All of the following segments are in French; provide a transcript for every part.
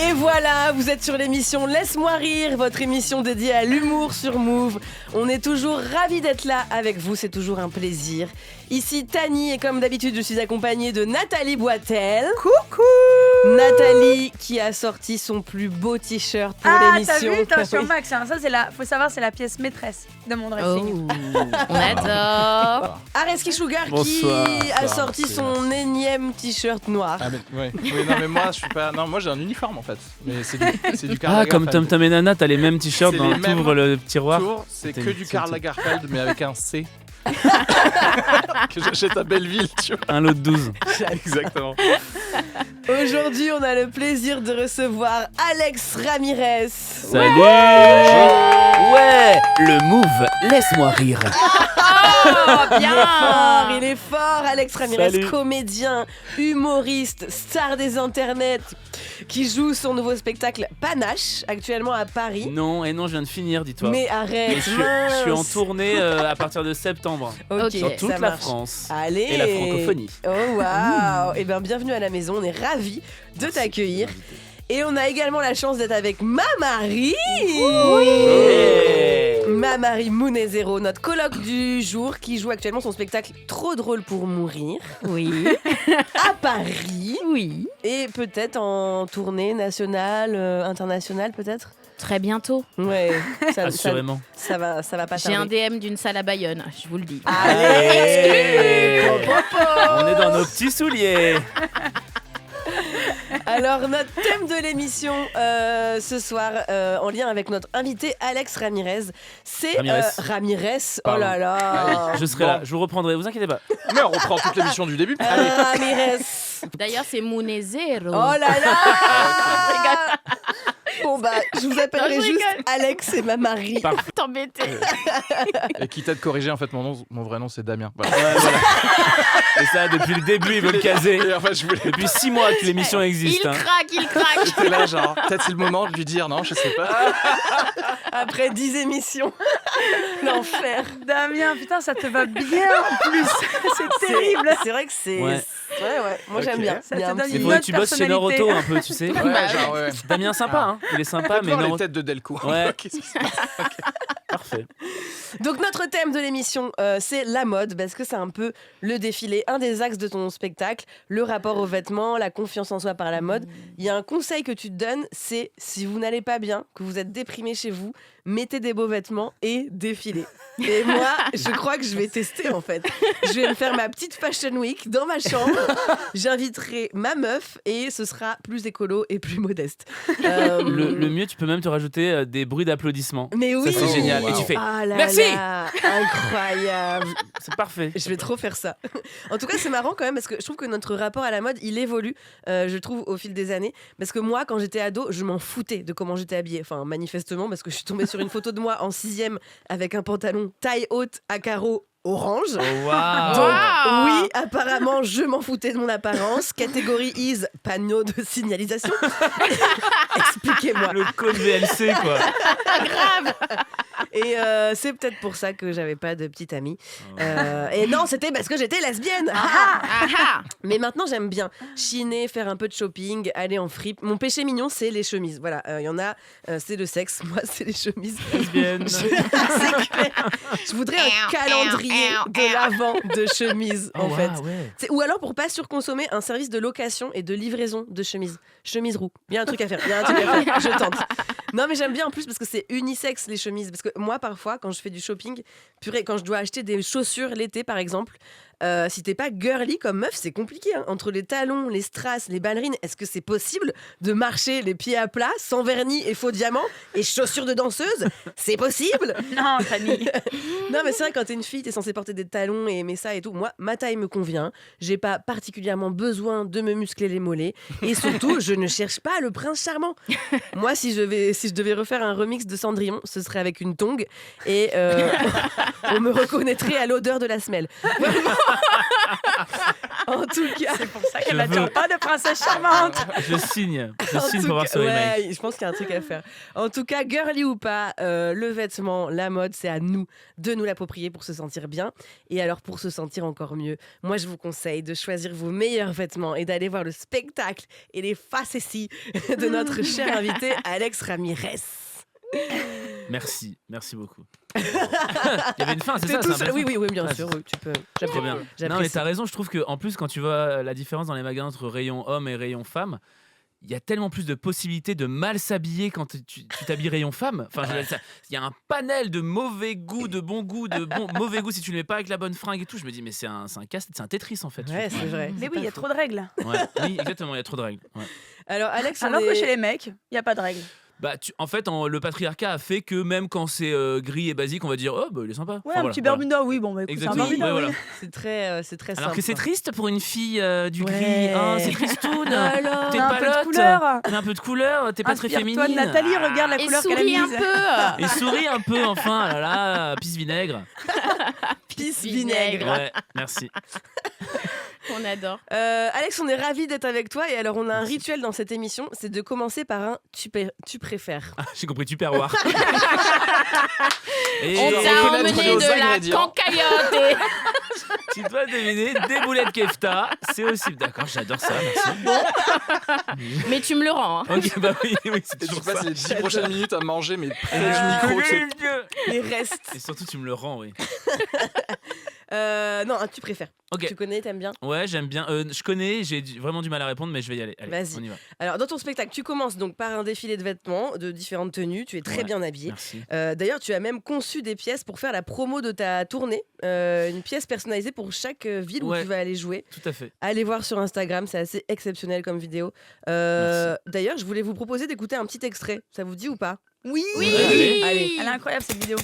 Et voilà, vous êtes sur l'émission Laisse-moi rire, votre émission dédiée à l'humour sur Move. On est toujours ravis d'être là avec vous, c'est toujours un plaisir. Ici Tani et comme d'habitude je suis accompagnée de Nathalie Boitel. Coucou Nathalie qui a sorti son plus beau t-shirt pour l'émission. Ah t'as vu, attention Max, hein, ça faut savoir c'est la pièce maîtresse de mon dressing. On adore. Areski Sugar Bonsoir, qui a sorti son énième t-shirt noir. Ah mais, oui, non mais moi je suis pas. Non moi j'ai un uniforme en fait. Mais c'est du Karl Ah, comme Lagerfeld. Tom Tom et Nana, t'as les mêmes t-shirts C'est dans les mêmes t'ouvres le tiroir. C'est T'as que une- du c'est Karl une- Lagerfeld mais avec un C. Que j'achète à Belleville, tu vois. Un lot de 12. Exactement. Aujourd'hui, on a le plaisir de recevoir Alex Ramirez. Salut. Ouais, le move, laisse-moi rire. Oh, bien. Il est fort, Alex Ramirez, Salut. comédien, humoriste, star des internets, qui joue son nouveau spectacle Panache, actuellement à Paris. Non, et non, je viens de finir, dis-toi. Mais arrête, Et je suis en tournée à partir de septembre. Ok, Dans toute ça la marche. France. Allez. Et la francophonie. Oh waouh. Et bien bienvenue à la maison, on est ravis de t'accueillir. Et on a également la chance d'être avec ma Marie. Yeah. Ma Marie Mounezero, notre coloc du jour qui joue actuellement son spectacle Trop drôle pour mourir Oui. à Paris Oui. et peut-être en tournée nationale, internationale peut-être. Très bientôt. Ouais, ça Assurément. va pas J'ai un tarder. DM d'une salle à Bayonne, je vous le dis. Allez, On est dans nos petits souliers. Alors notre thème de l'émission ce soir en lien avec notre invité Alex Ramirez, c'est Ramirez. Ramirez. Oh Pardon. là là. Je serai là, je vous reprendrai, vous inquiétez pas. Mais on reprend toute l'émission du début. Allez. Ramirez. D'ailleurs, c'est Mounezero. Oh là là. Bon bah, je vous appellerai Non, je juste rigole. Alex et ma Marie. Parfait. T'embêter. Et quitte à te corriger, en fait, mon vrai nom c'est Damien. Voilà. Ouais, voilà. Et ça, depuis le début, ils veulent le caser. Et en fait, je voulais. Depuis 6 mois que l'émission existe. Il hein. craque, il craque. J'étais là, genre, peut-être c'est le moment de lui dire non, je sais pas. Après 10 émissions. L'enfer. Damien, putain, ça te va bien en plus. C'est terrible. C'est vrai que c'est. Ouais. Ouais. Moi Ok. j'aime bien. Ça Il y a te un donne petit- Il une faudrait autre que tu bosses chez personnalité. Noroto un peu, tu sais. Ouais, genre, ouais. Damien sympa, hein. Il est sympa, mais Voir non. les têtes de Delco. Ouais. Qu'est-ce qui se passe Parfait. Donc notre thème de l'émission, c'est la mode, parce que c'est un peu le défilé, un des axes de ton spectacle, le rapport aux vêtements, la confiance en soi par la mode. Il y a un conseil que tu te donnes, c'est si vous n'allez pas bien, que vous êtes déprimé chez vous, mettez des beaux vêtements et défilez. Et moi, je crois que je vais tester en fait. Je vais me faire ma petite fashion week dans ma chambre. J'inviterai ma meuf et ce sera plus écolo et plus modeste. Le mieux, tu peux même te rajouter des bruits d'applaudissements. Mais oui. Ça, c'est génial. wow. Et tu fais Ah là merci. là, incroyable. C'est parfait. Je vais trop faire ça. En tout cas, c'est marrant quand même parce que je trouve que notre rapport à la mode, il évolue, je trouve, au fil des années. Parce que moi, quand j'étais ado, je m'en foutais de comment j'étais habillée. Enfin, manifestement, parce que je suis tombée sur une photo de moi en 6e avec un pantalon taille haute à carreaux orange. Oh, waouh. Donc, Wow. oui, apparemment, je m'en foutais de mon apparence. Catégorie is panneau de signalisation. Expliquez-moi. Le code VLC, quoi. Et c'est peut-être pour ça que j'avais pas de petite amie. Et non, c'était parce que j'étais lesbienne. Ah ah. Mais maintenant, j'aime bien chiner, faire un peu de shopping, aller en fripe. Mon péché mignon, c'est les chemises. Voilà, il y en a, c'est le sexe. Moi, c'est les chemises. Lesbienne. C'est clair. Je voudrais un calendrier de l'avant de chemises, en Oh, fait. waouh, ouais. Ou alors, pour pas surconsommer, un service de location et de livraison de chemises. Chemise roue. Il y a un truc à faire. Je tente. Non, mais j'aime bien en plus parce que c'est unisexe, les chemises. Parce que moi, parfois, quand je fais du shopping, purée, quand je dois acheter des chaussures l'été, par exemple, si t'es pas girly comme meuf, c'est compliqué. Hein. Entre les talons, les strass, les ballerines, est-ce que c'est possible de marcher les pieds à plat, sans vernis et faux diamants, et chaussures de danseuse? C'est possible? Non, Fanny. Non, mais c'est vrai, quand t'es une fille, t'es censée porter des talons et aimer ça et tout. Moi, ma taille me convient. J'ai pas particulièrement besoin de me muscler les mollets. Et surtout, je ne cherche pas le prince charmant. Moi, si je devais refaire un remix de Cendrillon, ce serait avec une tongue. Et on me reconnaîtrait à l'odeur de la semelle. En tout cas, C'est pour ça qu'elle Je n'attend veux. pas de princesse charmante. Je signe en pour tout voir cas- ce remake. ouais, je pense qu'il y a un truc à faire. En tout cas, girly ou pas, le vêtement, la mode, c'est à nous de nous l'approprier pour se sentir bien. Et alors, pour se sentir encore mieux, moi, je vous conseille de choisir vos meilleurs vêtements et d'aller voir le spectacle et les facéties de notre cher invité Alex Ramirez. Merci beaucoup. Il y avait une fin, c'est T'es ça tout c'est un seul- peu Oui, fin. bien Ah, sûr, c'est- oui, tu peux. Trop bien. Non, J'apprécie. mais t'as raison, je trouve qu'en plus, quand tu vois la différence dans les magasins entre rayon homme et rayon femme, il y a tellement plus de possibilités de mal s'habiller quand tu t'habilles rayon femme. Enfin, je veux dire, il y a un panel de mauvais goût, de bon goût, de mauvais goût si tu ne le mets pas avec la bonne fringue et tout. Je me dis, mais c'est un Tetris en fait. Ouais, c'est vrai. Mais c'est oui, il y pas a faux. trop de règles. Ouais, oui, exactement, il y a trop de règles. Ouais. Alors, Alex, on Alors que est- chez les mecs, il n'y a pas de règles. Bah, en fait, le patriarcat a fait que même quand c'est gris et basique, on va dire, oh, bah, il est sympa. Ouais, Enfin, un voilà, petit voilà. Bermuda, oui, bon, bah écoute, c'est un Exactement, Bermuda. ouais, oui. voilà. c'est très Alors que simple. c'est triste pour une fille du Ouais. gris. Oh, c'est tristoun. Alors, T'es Un peu de palote. couleur. Mets un peu de couleur, t'es pas très Inspire-toi féminine. de Nathalie, regarde la Et couleur qu'elle a souris un mise. peu. Et souris un peu, enfin, ah là là, pisse vinaigre. pisse Vinaigre. vinaigre. Ouais, merci. On adore. Alex, on est ravis d'être avec toi et alors on a un Merci. rituel dans cette émission, c'est de commencer par un tu préfères. Ah, j'ai compris, tu perroir. Et On on t'a peut emmené l'être aux de la ingrédients. cancaillote. Et... tu dois deviner des boulettes kefta, c'est aussi. D'accord, j'adore ça, merci. Mais tu me le rends. Hein. Ok, bah oui, c'est Et tu toujours ça. passes les 10 prochaines minutes à manger, mais près du Ah, micro. tu sais. Les restes. Et surtout, tu me le rends, oui. Non, un tu préfères. Ok. Tu connais, t'aimes bien. Ouais, j'aime bien. Je connais, j'ai vraiment du mal à répondre, mais je vais y aller. Allez, Vas-y. on y va. Alors dans ton spectacle, tu commences donc par un défilé de vêtements de différentes tenues. Tu es très Ouais. bien habillé. Merci. D'ailleurs, tu as même conçu des pièces pour faire la promo de ta tournée. Une pièce personnalisée pour chaque ville où Ouais. tu vas aller jouer. Tout à fait. Allez voir sur Instagram, c'est assez exceptionnel comme vidéo. Merci. D'ailleurs, je voulais vous proposer d'écouter un petit extrait. Ça vous dit ou pas? Oui. Ouais, allez. Allez. Elle est incroyable cette vidéo.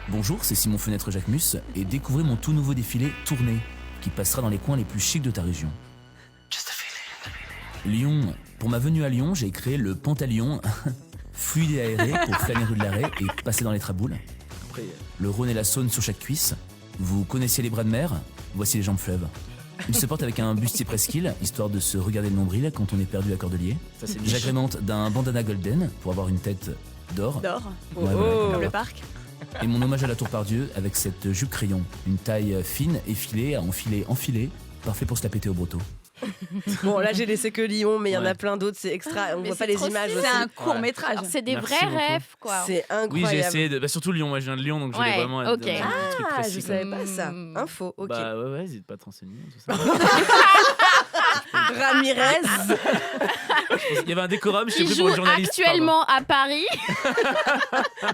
Bonjour, c'est Simon Fenêtre Jacquemus et découvrez mon tout nouveau défilé Tournée qui passera dans les coins les plus chics de ta région. Lyon. Pour ma venue à Lyon, j'ai créé le Pantalion, fluide et aéré pour flâner rue de l'Arrêt et passer dans les traboules. Après, Le Rhône et la Saône sur chaque cuisse. Vous connaissiez les bras de mer? Voici les jambes fleuves. Il se porte avec un bustier presqu'île, histoire de se regarder le nombril quand on est perdu à Cordelier. ça c'est niche. J'agrémente d'un bandana golden pour avoir une tête d'or. D'or, Ouais, voilà, Oh. comme comme le l'or. parc. Et mon hommage à la Tour Pardieu avec cette jupe crayon, une taille fine, effilée, à enfilée, parfait pour se la péter au brotteau. Bon, là j'ai laissé que Lyon, mais il y en a Ouais. plein d'autres. C'est extra. On Mais voit pas c'est les trop images stylé. aussi. C'est un court métrage. Alors, c'est des Merci vrais beaucoup. rêves, quoi. C'est Oui, incroyable. j'ai essayé de. Bah, surtout Lyon, moi je viens de Lyon, donc je voulais Ouais, vraiment être ok. dans un truc Ah, précis. je savais pas ça. Hmm. Info, ok. Bah ouais, n'hésite pas à te renseigner. Tout ça. Ramirez. Il y avait un décorum, je t'ai Il pris joue pour une journaliste. actuellement à Paris.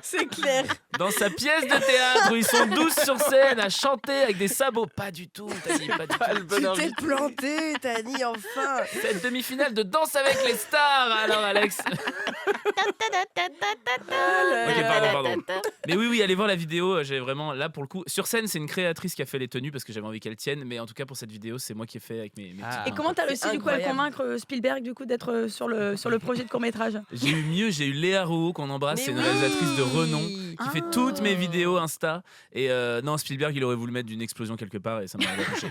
C'est clair. pardon. Dans sa pièce de théâtre où ils sont 12 sur scène à chanter avec des sabots. Pas du tout, t'as dit pas du Ah, le tout. bon Tu t'es invité. planté, Tani, enfin. Cette demi-finale de Danse avec les stars, alors Alex. Ok, pardon. Mais oui, allez voir la vidéo. J'ai vraiment, là pour le coup, sur scène, c'est une créatrice qui a fait les tenues parce que j'avais envie qu'elle tienne. Mais en tout cas, pour cette vidéo, c'est moi qui ai fait avec mes Ah. Et comment t'as réussi du coup à incroyable. convaincre Spielberg du coup d'être sur le projet de court métrage? J'ai eu mieux, j'ai eu Léa Rouault qu'on embrasse, Mais c'est une oui. réalisatrice de renom qui fait Ah. toutes mes vidéos Insta. Et non, Spielberg, il aurait voulu mettre d'une explosion quelque part et ça m'a accroché.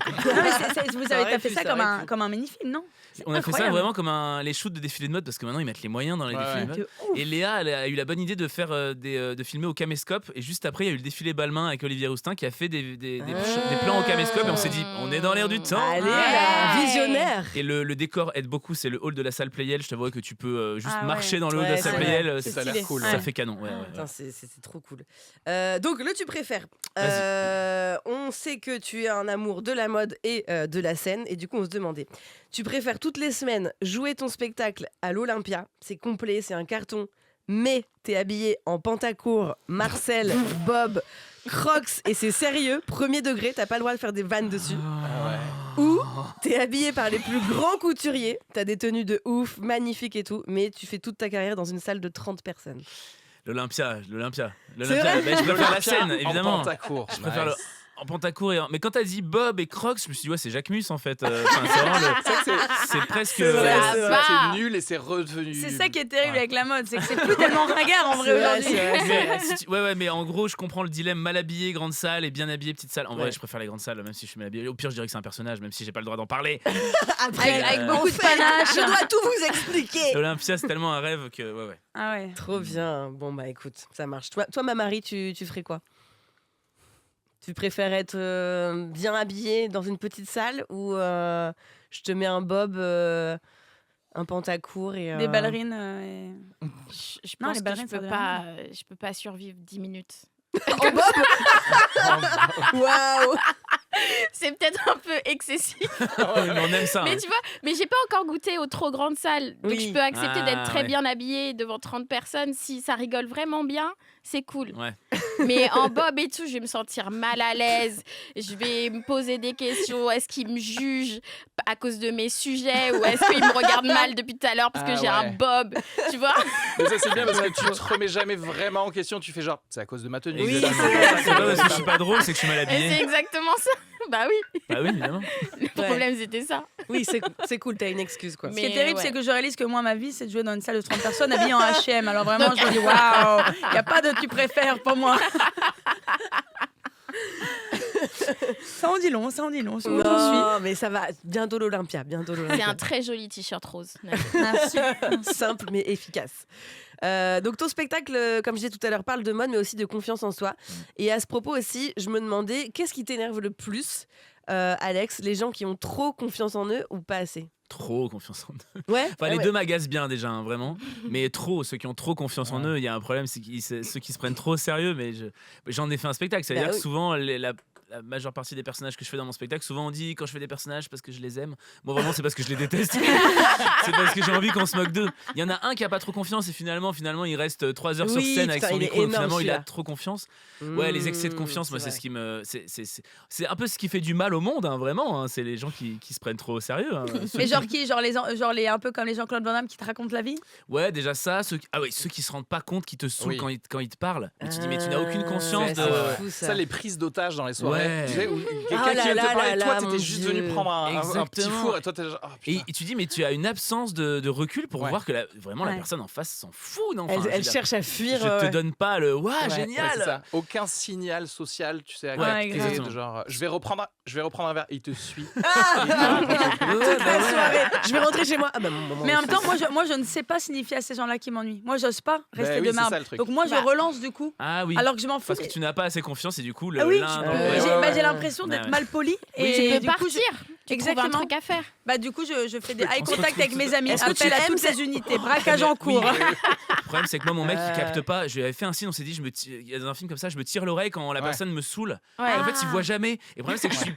Vous Ça avez aurait tapé pu, ça ça comme aurait un, pu. comme un mini-film, non? On a fait ça Incroyable. vraiment comme les shoots de défilés de mode parce que maintenant ils mettent les moyens dans les Ouais, défilés ouais. de mode. Et Léa, elle a eu la bonne idée de faire de filmer au caméscope. Et juste après, il y a eu le défilé Balmain avec Olivier Roustin qui a fait des plans au caméscope. Et on s'est dit, on est dans l'air du temps. Allez, Ouais. là, visionnaire. Et le décor aide beaucoup, c'est le hall de la salle Playel. Je t'avoue que tu peux juste Ah ouais. marcher dans le hall de Ouais, la salle c'est Playel. C'est Ça a l'air stylé. cool. Ça Ouais. fait canon. Ouais, ouais. Putain, c'est trop cool. Donc, le tu préfères. On sait que tu es un amour de la mode et de la scène. Et du coup, on se demandait, tu préfères toutes les semaines jouer ton spectacle à l'Olympia? C'est complet, c'est un carton. Mais t'es habillé en pantacourt, Marcel, Bob, Crocs et c'est sérieux, premier degré, t'as pas le droit de faire des vannes dessus. Ah ouais. Ou t'es habillé par les plus grands couturiers, t'as des tenues de ouf, magnifiques et tout, mais tu fais toute ta carrière dans une salle de 30 personnes. L'Olympia. vrai Bah, je préfère la scène, En évidemment. pantacourt. Je préfère le. Nice. en pantacourt mais quand t'as dit Bob et Crocs, je me suis dit ouais c'est Jacques Mus en fait. Enfin, c'est vraiment c'est presque. va. C'est nul et c'est revenu. C'est ça qui est terrible avec la mode, c'est que c'est plus tellement ringard en vrai aujourd'hui. Ouais, mais en gros, je comprends le dilemme mal habillé, grande salle et bien habillé, petite salle. En vrai, je préfère les grandes salles, même si je suis mal habillé. Au pire, je dirais que c'est un personnage, même si j'ai pas le droit d'en parler. Après, Avec beaucoup de panache. je dois tout vous expliquer. L'Olympia, c'est tellement un rêve que ouais. Ah ouais. Trop bien. Bon, bah écoute, ça marche. Toi ma Marie, tu ferais quoi? Tu préfères être bien habillée dans une petite salle ou je te mets un bob, un pantacourt et Des ballerines. Je Non, pense les que ballerines, ça je peux pas survivre 10 minutes. en bob. Waouh. C'est peut-être un peu excessif. Mais on aime ça. Mais hein. tu vois, mais j'ai pas encore goûté aux trop grandes salles. Donc Oui. je peux accepter d'être très ouais. bien habillée devant 30 personnes. Si ça rigole vraiment bien, c'est cool. Ouais. Mais en bob et tout, je vais me sentir mal à l'aise. Je vais me poser des questions. Est-ce qu'ils me jugent à cause de mes sujets ou est-ce qu'ils me regardent mal depuis tout à l'heure parce que j'ai un bob? Tu vois? Mais ça, c'est bien parce que tu te remets jamais vraiment en question. Tu fais genre, c'est à cause de ma tenue. Oui, exactement. C'est pas parce que je suis pas drôle, c'est que je suis mal Et c'est habillé. exactement ça. Bah oui, Bah oui, évidemment. le problème c'était ça. Oui, c'est cool, t'as une excuse quoi. Ce qui est terrible, c'est que je réalise que moi, ma vie, c'est de jouer dans une salle de 30 personnes habillées en H&M. Alors vraiment, je me dis, waouh, il n'y a pas de tu préfères pour moi. Ça en dit long, ça en dit long. Sur où j'en Non, mais ça va. Bientôt l'Olympia, C'est un très joli t-shirt rose. suis. Merci. Simple mais efficace. Donc ton spectacle, comme je disais tout à l'heure, parle de mode mais aussi de confiance en soi. Et à ce propos aussi, je me demandais, qu'est-ce qui t'énerve le plus, Alex? Les gens qui ont trop confiance en eux ou pas assez? Trop confiance en eux. Ouais. Enfin, les deux m'agacent bien déjà, hein, vraiment. Mais trop, ceux qui ont trop confiance en eux, il y a un problème, c'est ceux qui se prennent trop au sérieux. Mais j'en ai fait un spectacle. C'est-à-dire que souvent, la majeure partie des personnages que je fais dans mon spectacle, souvent on dit quand je fais des personnages parce que je les aime. Moi vraiment c'est parce que je les déteste. C'est parce que j'ai envie qu'on se moque d'eux. Il y en a un qui a pas trop confiance et finalement il reste 3 heures sur scène avec son micro. Donc, finalement il a trop confiance. Ouais, les excès de confiance, moi c'est ce qui me, c'est un peu ce qui fait du mal au monde, hein, vraiment. Hein. C'est les gens qui se prennent trop au sérieux. Hein. Mais genre qui, genre les un peu comme les Jean-Claude Van Damme qui te racontent la vie. Ouais, déjà ça. Ceux qui se rendent pas compte, qui te saoulent quand ils te parlent. Mais tu dis mais tu n'as aucune conscience de. Fou, Ça, les prises d'otages dans les soirées. Ouais. Tu sais, où quelqu'un Oh qui là vient te là parler, là toi là, t'étais mon juste Dieu. venu prendre un petit Exactement. four et toi t'es genre, oh, putain. Et tu dis mais tu as une absence de recul pour Ouais. voir que vraiment la Ouais. personne en face s'en fout. Non, enfin, je veux Elle dire, cherche à fuir. je te donne pas le Ouais, génial. Ouais, c'est ça. Aucun signal social, tu sais, à Ouais, capter, exactement. de genre, je vais reprendre un verre, il te suit. Ouais, bah La ouais. soirée. Je vais rentrer chez moi. Ah bah, Mais en même temps, moi je ne sais pas signifier à ces gens-là qui m'ennuient. Moi, j'ose pas rester oui, de c'est marbre. ça, le truc. Donc moi, je relance du coup, Ah oui. alors que je m'en fous. Parce que tu n'as pas assez confiance et du coup Ah oui, l'un dans ouais, l'autre. j'ai l'impression d'être Ouais. mal poli. Tu Et peux du coup, partir. Tu trouves un Exactement. truc à faire. du coup, je fais des eye On se contact retrouve avec mes amis. Est-ce que Appel tu à aimes toutes les unités. Braquage en cours. Oui. Le problème c'est que moi mon mec il capte pas. Je lui avais fait un signe, on s'est dit il y a dans un film comme ça, je me tire l'oreille quand la Ouais. personne me saoule. Ouais. Et en fait il voit jamais. Et le problème c'est que je suis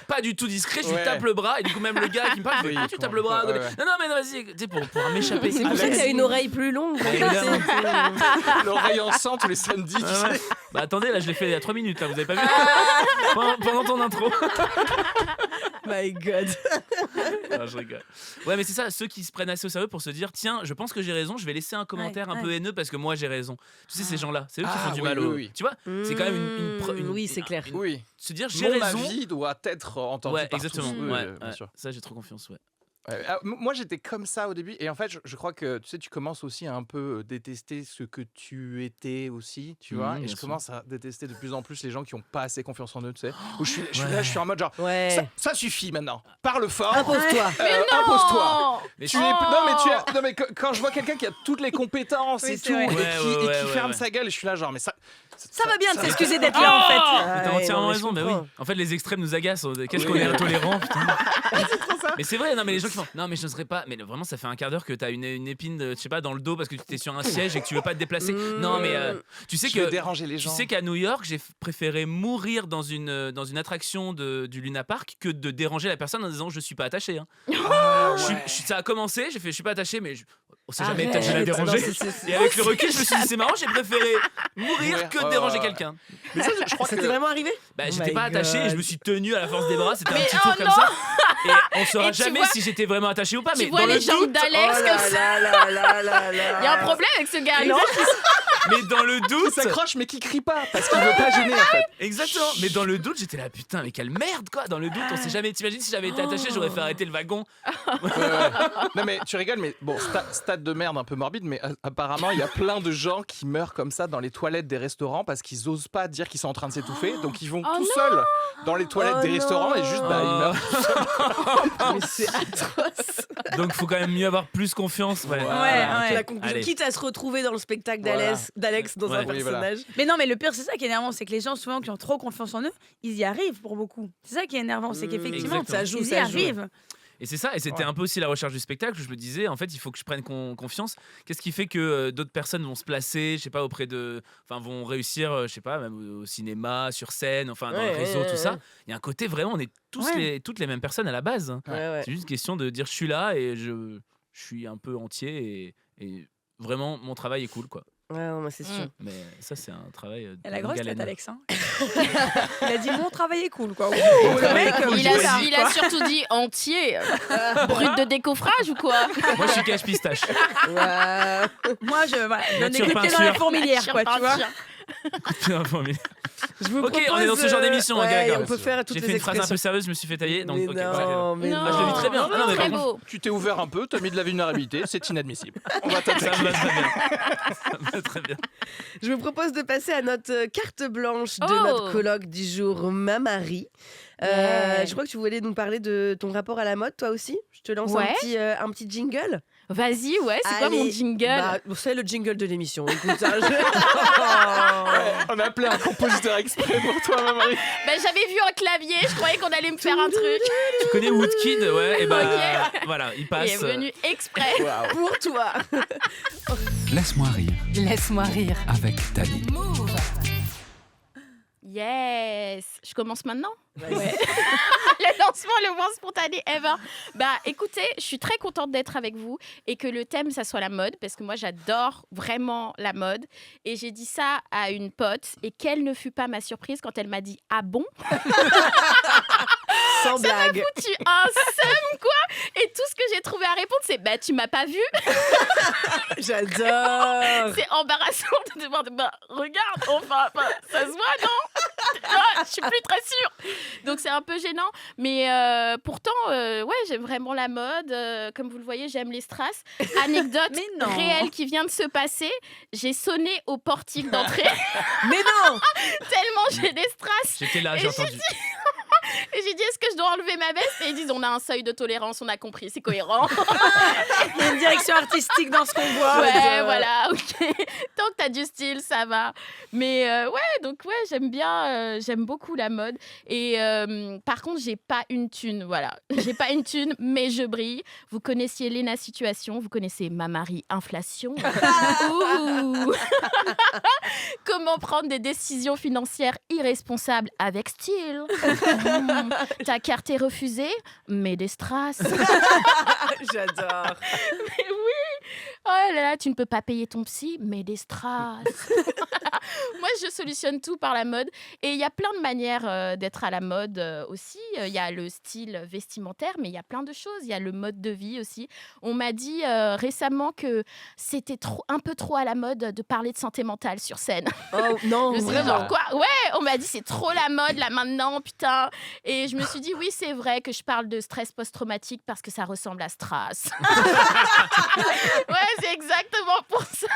pas du tout discret, je lui Ouais. tape le bras et du coup même le gars qui me parle, il fait, Oui, ah, tu tapes le bras. ouais, ouais. Non mais vas-y, tu sais pour m'échapper. C'est pour ça qu'il y a une oreille plus longue. Évidemment. L'oreille en sang tous les samedis, tu Ah ouais. sais. Bah attendez, là je l'ai fait il y a 3 minutes, là, vous avez pas vu pendant ton intro. My God. Non, je rigole. Ouais, mais c'est ça, ceux qui se prennent assez au sérieux pour se dire tiens, je pense que j'ai raison, je vais laisser un commentaire un peu haineux parce que moi j'ai raison. Tu sais, ces gens-là, c'est eux qui Ah, font du oui, mal oui, au. oui. Tu vois, c'est quand même Oui, c'est clair. Oui. se dire j'ai Mon raison. avis doit être entendu Ouais, par exactement. tous. Oui, Ouais, bien ouais. sûr. Ça, j'ai trop confiance. Ouais. Ouais. Moi, j'étais comme ça au début. Et en fait, je crois que tu sais, tu commences aussi à un peu détester ce que tu étais aussi, tu vois. Mhm, Et bien je sûr. commence à détester de plus en plus les gens qui n'ont pas assez confiance en eux, tu sais. Où je suis Ouais. là, je suis en mode genre, Ouais. ça suffit maintenant. Parle fort. Impose-toi. Impose-toi. Mais Tu je- es... Non, mais quand je vois quelqu'un qui a toutes les compétences Oui, et c'est tout, vrai. et qui Ouais, ferme ouais. sa gueule, je suis là, genre, mais ça va bien de ça- s'excuser d'être là, en fait. Mais t'as Ouais, entièrement non, mais je raison, mais oui. comprends. En fait, les extrêmes nous agacent. Qu'est-ce Oui. qu'on est intolérant, putain. Mais c'est vrai, non, mais les gens qui font non, mais je n'oserais pas. Mais vraiment, ça fait un quart d'heure que t'as une épine, je sais pas, dans le dos parce que tu t'es sur un siège et que tu veux pas te déplacer. Non, mais tu sais je vais que. déranger les Tu gens. sais qu'à New York, j'ai préféré mourir dans une attraction du Luna Park que de déranger la personne en disant je suis pas attaché. Hein. Ça a commencé, j'ai fait je suis pas attaché, mais on sait jamais, peut-être je vais la Arrête. déranger. Non, c'est- Et avec le recul, je me suis dit c'est marrant, j'ai préféré mourir Mourir, que de ouais, déranger ouais. quelqu'un. Mais ça, je crois Ça que t'est vraiment arrivé? Bah, Oh j'étais my pas attaché et je God. me suis tenu à la force des bras, c'était un Mais petit oh tour comme non. ça. Et on saura Et tu jamais vois- si j'étais vraiment attaché ou pas. Tu mais vois dans les le jambes doute, d'Alex Oh comme ça. là là là là là là. Il y a un problème avec ce gars, non? Mais dans le Qui doute, s'accroche mais qui crie pas parce qu'il veut pas gêner en fait. exactement. Mais dans le doute, j'étais là, putain, mais quelle merde quoi. Dans le doute, on sait jamais. T'imagines si j'avais été attaché, j'aurais fait arrêter le wagon. Ouais. Non mais tu rigoles, mais bon, stade de merde un peu morbide, mais apparemment il y a plein de gens qui meurent comme ça dans les toilettes des restaurants parce qu'ils osent pas dire qu'ils sont en train de s'étouffer, donc ils vont tout seuls dans les toilettes des restaurants et juste ils meurent. Mais c'est atroce. Donc faut quand même mieux avoir plus confiance. Ouais. Ouais. La conclusion. Allez. Quitte à se retrouver dans le spectacle Voilà. d'Alex dans Ouais. un Oui, voilà. personnage. Mais non, mais le pire, c'est ça qui est énervant, c'est que les gens, souvent, qui ont trop confiance en eux, ils y arrivent pour beaucoup. C'est ça qui est énervant, c'est qu'effectivement, Exactement. Ça joue, ils y ça joue. arrivent. Et c'est ça, et c'était un peu aussi la recherche du spectacle où je me disais, en fait, il faut que je prenne confiance. Qu'est-ce qui fait que d'autres personnes vont se placer, je sais pas, vont réussir, je sais pas, même au cinéma, sur scène, enfin, dans le réseau, tout ça. Il y a un côté vraiment, on est toutes les mêmes personnes à la base. Hein. Ouais. C'est juste une question de dire, je suis là et je suis un peu entier et vraiment, mon travail est cool, quoi. Ouais, non, moi, c'est sûr. Mais ça, c'est un travail. Elle a grosse tête, galène. Alex. Hein. Il a dit mon travail est cool, quoi. Le mec, Il a surtout dit entier. Brut de décoffrage ou quoi? Moi, je suis cache pistache. Ouais. moi, je donne des Nature coups de pied dans la peinture. fourmilière, quoi, tu vois. Je vous Ok, on est propose, dans ce genre d'émission, ok, ouais, d'accord. on peut faire toutes J'ai les fait une phrase un peu expressions. sérieuse, je me suis fait tailler. Donc, Mais ok, non, mais Non, Ah, je le vis très bien. Ah non, mais très par beau. Tu t'es ouvert un peu, t'as mis de la vulnérabilité, c'est inadmissible. On va ça t'attaquer. me va très bien. Ça me va très bien. Je vous propose de passer à notre carte blanche de Oh. notre colloque du jour, ma Marie. Yeah. Je crois que tu voulais nous parler de ton rapport à la mode, toi aussi. Je te lance Ouais. un petit jingle. Vas-y, ouais, c'est quoi mon Allez, jingle? Bah, c'est le jingle de l'émission. Écoute, hein, On a appelé un compositeur exprès pour toi, Marie. Ben, j'avais vu un clavier, je croyais qu'on allait me faire un truc. Tu connais Woodkid, ouais, et bah Ok. voilà, il Il passe. est venu exprès. pour toi. Laisse-moi rire Laisse-moi rire. avec Tali. Yes. Je commence maintenant? Ouais. Le lancement le moins spontané ever. Bah écoutez, je suis très contente d'être avec vous et que le thème ça soit la mode parce que moi j'adore vraiment la mode et j'ai dit ça à une pote et quelle ne fut pas ma surprise quand elle m'a dit ah bon? Sans blague. Tu as un seum quoi? Et tout ce que j'ai trouvé à répondre c'est bah tu m'as pas vu? J'adore. C'est embarrassant de demander bah regarde enfin ça se voit non? Ah, je suis plus très sûre. Donc c'est un peu gênant, mais pourtant, ouais, j'aime vraiment la mode. Comme vous le voyez, j'aime les strass. Anecdote Mais non. réelle qui vient de se passer. J'ai sonné au portique d'entrée Mais non. tellement j'ai des strass. J'étais là, j'ai Et entendu. Et j'ai dit, est-ce que je dois enlever ma veste? Et ils disent, on a un seuil de tolérance, on a compris, c'est cohérent. Il y a une direction artistique dans ce qu'on voit. Ouais, voilà, ok. Tant que t'as du style, ça va. Mais ouais, donc ouais, j'aime bien, j'aime beaucoup la mode. Et par contre, j'ai pas une thune, voilà. J'ai pas une thune, mais je brille. Vous connaissiez Léna Situation, vous connaissez ma Marie Inflation. Ouh. Comment prendre des décisions financières irresponsables avec style. Ta carte est refusée, mais des strass. J'adore. Mais oui. Oh là là, tu ne peux pas payer ton psy, mais des strass. Moi, je solutionne tout par la mode. Et il y a plein de manières d'être à la mode aussi. Il y a le style vestimentaire, mais il y a plein de choses. Il y a le mode de vie aussi. On m'a dit récemment que c'était un peu trop à la mode de parler de santé mentale sur scène. Oh non, Je me suis dit, vraiment. genre, quoi? Ouais, on m'a dit c'est trop la mode là maintenant, putain. Et je me suis dit oui, c'est vrai que je parle de stress post-traumatique parce que ça ressemble à Strass. Ouais, c'est exactement pour ça.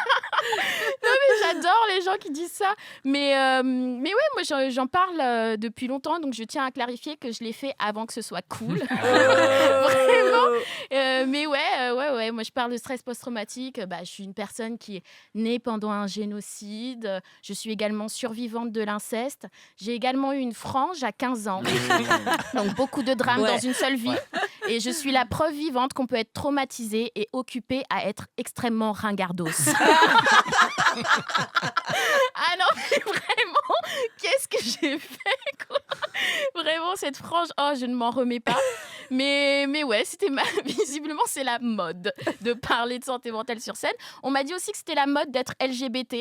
Non mais j'adore les gens qui disent ça. Mais ouais, moi j'en parle depuis longtemps, donc je tiens à clarifier que je l'ai fait avant que ce soit cool. Vraiment. Mais ouais, moi je parle de stress post-traumatique. Bah, je suis une personne qui est née pendant un génocide. Je suis également survivante de l'inceste. J'ai également eu une frange à 15 ans. Donc beaucoup de drames dans une seule vie. Et je suis la preuve vivante qu'on peut être traumatisé et occupé à être extrêmement ringardos. Ah non, mais vraiment, qu'est-ce que j'ai fait quoi? Vraiment, cette frange, oh, je ne m'en remets pas. Mais ouais, visiblement, c'est la mode de parler de santé mentale sur scène. On m'a dit aussi que c'était la mode d'être LGBT.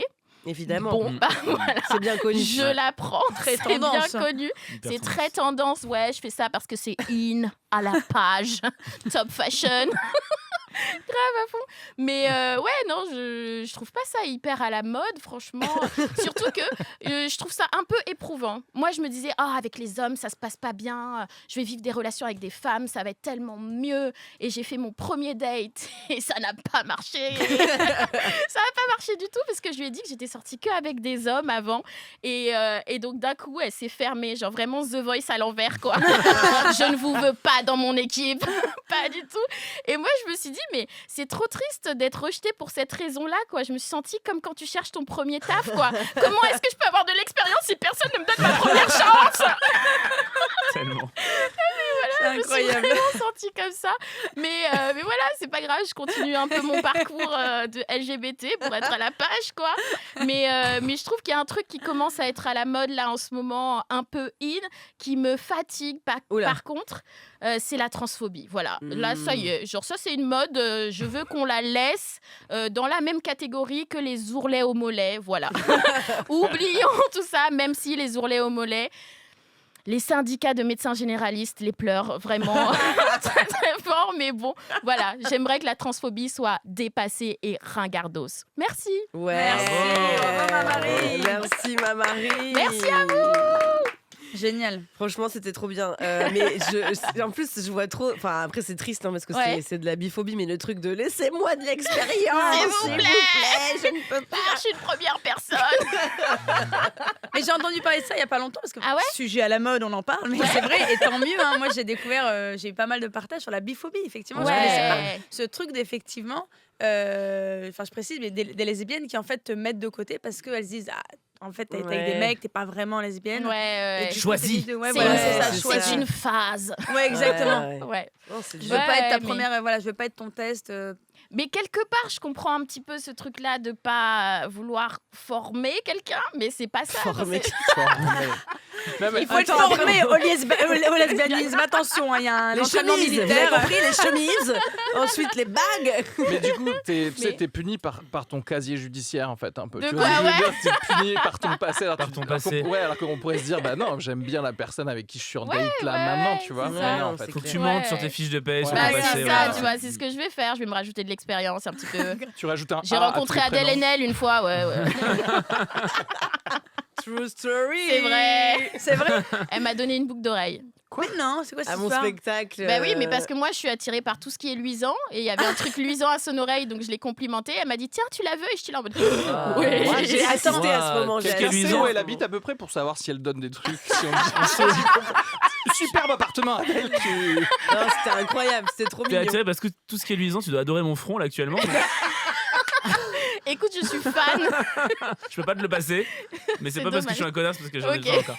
Évidemment. Bon, bah voilà. C'est bien connu. Je l'apprends, Très c'est bien tendance. connu. Hyper C'est tendance. très tendance, ouais, je fais ça parce que c'est in à la page, top fashion. Grave à fond. Mais non, je trouve pas ça hyper à la mode, franchement. Surtout que je trouve ça un peu éprouvant. Moi, je me disais, avec les hommes, ça se passe pas bien. Je vais vivre des relations avec des femmes, ça va être tellement mieux. Et j'ai fait mon premier date et ça n'a pas marché. Ça n'a pas marché du tout parce que je lui ai dit que j'étais sortie qu'avec des hommes avant. Et donc, d'un coup, elle s'est fermée. Genre vraiment The Voice à l'envers, quoi. Je ne vous veux pas dans mon équipe. Pas du tout. Et moi, je me suis dit, mais c'est trop triste d'être rejetée pour cette raison-là, quoi. Je me suis sentie comme quand tu cherches ton premier taf, quoi. Comment est-ce que je peux avoir de l'expérience si personne ne me donne ma première chance? Tellement. C'est incroyable. Je me suis vraiment sentie comme ça. Mais voilà, c'est pas grave. Je continue un peu mon parcours de LGBT pour être à la page, quoi. Mais je trouve qu'il y a un truc qui commence à être à la mode, là, en ce moment, un peu in, qui me fatigue. Par contre, c'est la transphobie. Voilà. Là, ça y est. Genre, ça, c'est une mode. Je veux qu'on la laisse dans la même catégorie que les ourlets au mollet. Voilà. Oublions tout ça, même si les ourlets au mollet... Les syndicats de médecins généralistes les pleurent vraiment très très fort, mais bon, voilà, j'aimerais que la transphobie soit dépassée et ringardos. Merci. Ouais. Merci. Au revoir, ma Marie. Merci, ma Marie. Merci à vous. Génial. Franchement, c'était trop bien. Mais en plus, je vois trop. Enfin, après, c'est triste parce que c'est de la biphobie, mais le truc de laissez-moi de l'expérience. S'il vous plaît, je ne peux pas. Je suis une première personne. Mais j'ai entendu parler de ça il y a pas longtemps parce que sujet à la mode, on en parle, mais c'est vrai, et tant mieux. Hein, moi, j'ai découvert, j'ai eu pas mal de partages sur la biphobie, effectivement. Je connaissais pas ce truc d'effectivement. Enfin, je précise, mais des lesbiennes qui en fait te mettent de côté parce qu'elles se disent en fait, t'es avec des mecs, t'es pas vraiment lesbienne. Choisis. C'est une phase. Ouais, exactement. Ouais. Je veux pas être ta première, voilà, je veux pas être ton test. Mais quelque part, je comprends un petit peu ce truc-là de pas vouloir former quelqu'un, mais c'est pas ça. Il faut être formé au lesbianisme. Attention, il y a un entraînement militaire. Vous avez compris, les chemises, ensuite les bagues. Mais du coup, t'es puni par ton casier judiciaire, en fait, un peu. De Tu quoi, vois ce que je veux dire, t'es puni par ton passé. Alors, alors qu'on pourrait se dire, bah non, j'aime bien la personne avec qui je suis en date là maintenant, tu vois. Mais non, en fait. Faut que tu montes sur tes fiches de paie, sur ton Bah, passé. c'est ça, tu vois, c'est ce que je vais faire. Je vais me rajouter de l'expérience un petit peu. Tu rajoutes un. J'ai rencontré Adèle Haenel une fois, ouais. True story. C'est vrai. Elle m'a donné une boucle d'oreille. Quoi? Non, c'est quoi cette à mon histoire? spectacle. Bah oui, mais parce que moi, je suis attirée par tout ce qui est luisant. Et il y avait un truc luisant à son oreille, donc je l'ai complimenté. Elle m'a dit, tiens, tu la veux? Et je suis là en mode. Ouais, j'ai assisté à ce moment. Qu'est-ce J'ai qu'elle assisté. lui Où elle habite à peu près pour savoir si elle donne des trucs. Si on dit, superbe appartement, Adèle. Non, c'était incroyable, c'était trop T'es mignon. attiré parce que tout ce qui est luisant, tu dois adorer mon front là actuellement. Écoute, je suis fan. Je peux pas te le passer, mais c'est pas parce que je suis un connasse, parce que j'en ai déjà encore.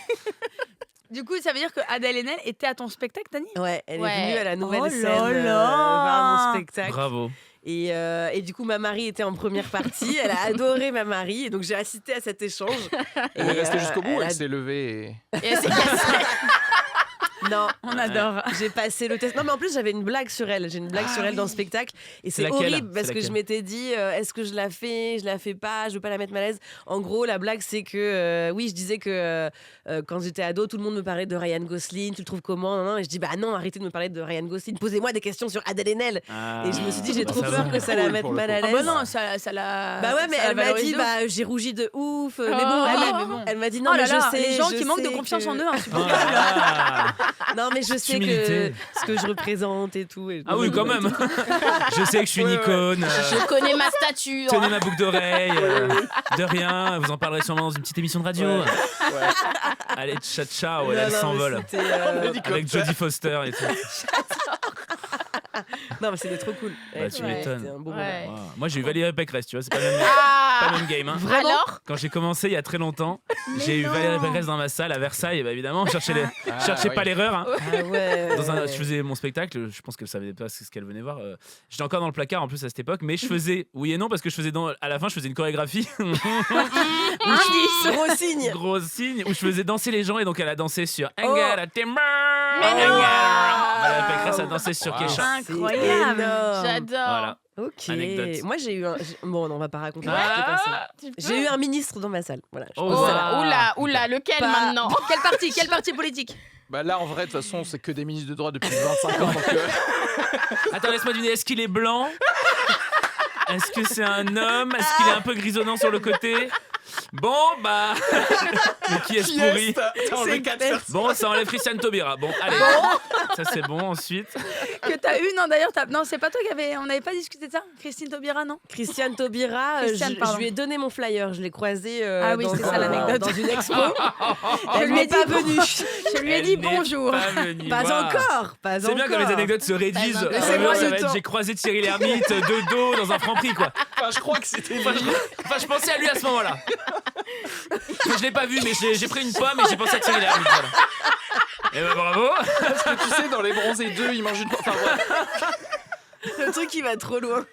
Du coup, ça veut dire que Adèle Haenel était à ton spectacle, Tani? Ouais, elle est venue à la nouvelle scène là voir mon spectacle. Bravo. Et du coup, ma Marie était en première partie. Elle a adoré ma Marie. Et donc, j'ai assisté à cet échange. Elle est restée jusqu'au bout, elle elle s'est levée. Et elle s'est cassée. Non, On adore. j'ai passé le test. Non, mais en plus, j'avais une blague sur elle. J'ai une blague sur elle dans le spectacle. Et c'est laquelle? horrible parce C'est que je laquelle? m'étais dit est-ce que je la fais? Je la fais pas? Je veux pas la mettre mal à l'aise. En gros, la blague, c'est que oui, je disais que quand j'étais ado, tout le monde me parlait de Ryan Gosling. Tu le trouves comment? Non, et je dis bah non, arrêtez de me parler de Ryan Gosling. Posez-moi des questions sur Adèle Haenel. Et je me suis dit, j'ai trop peur que ça la mette mal à l'aise. Bah non, ça l'a. Bah ouais, mais ça la elle m'a valorise dit de ouf. bah j'ai rougi de ouf. Mais bon, mais bon. elle m'a dit non, Oh là mais là, je sais. les gens je qui manquent de sais confiance que- en eux, insupportable. Ah, Non, mais je sais Humilité. ce que je représente et tout. Ah oui, quand même. Je sais que je suis une icône. Je connais ma stature. Tenez ma boucle d'oreille. De rien. Vous en parlerez sûrement dans une petite émission de radio. Allez, ciao, elle s'envole. Avec Jodie Foster et tout. Non, mais c'était trop cool. Bah, tu m'étonnes. C'était un beau Ouais. moment. Moi, j'ai eu Valérie Pécresse, tu vois, c'est pas le même game. Hein. Alors, Quand j'ai commencé il y a très longtemps, j'ai eu Valérie Pécresse dans ma salle à Versailles, bah, évidemment, cherchez pas l'erreur. Hein. Ah ouais. Je faisais mon spectacle, je pense qu'elle savait pas ce qu'elle venait voir. J'étais encore dans le placard en plus à cette époque, mais je faisais, oui et non, parce que à la fin, je faisais une chorégraphie. Gros signe. Gros signe, où je faisais danser les gens, et donc elle a dansé sur Oh. Angela Timber. Valérie Pécresse a dansé sur Kesha. Incroyable. j'adore. Voilà. Ok. Anecdote. Moi, j'ai eu un. Bon, non, on va pas raconter. Ah. J'ai eu un ministre dans ma salle. Voilà. je Oh, pense Oh, que ça. là, oula, lequel Pas- maintenant? Quel parti politique? Bah là, en vrai, de toute façon, c'est que des ministres de droit depuis 25 ans. Donc, Attends, laisse-moi deviner, est-ce qu'il est blanc? Est-ce que c'est un homme? Est-ce qu'il est un peu grisonnant sur le côté? Bon, bah. Mais qui est-ce pourri? Bon, ça enlève Christiane Taubira. Bon, allez. Ça, c'est bon. Ensuite. Que t'as eu, non, d'ailleurs, non, c'est pas toi qui avait. On n'avait pas discuté de ça? Christine Taubira, non? Christiane Taubira, je lui ai donné mon flyer. Je l'ai croisée dans une expo. Elle n'est pas venue. Je lui ai dit bonjour. Pas encore. C'est bien quand les anecdotes se réduisent. Ça va être, j'ai croisé Thierry Lhermitte de dos dans un Franprix, quoi. Enfin, je crois que c'était. Enfin, je pensais à lui à ce moment-là. Je l'ai pas vu, mais j'ai pris une pomme et j'ai pensé à Thierry Lhermitte. Voilà. Et ben bravo. Parce que tu sais, dans Les Bronzés 2, ils mangent une pomme. Enfin, bref. Le truc qui va trop loin.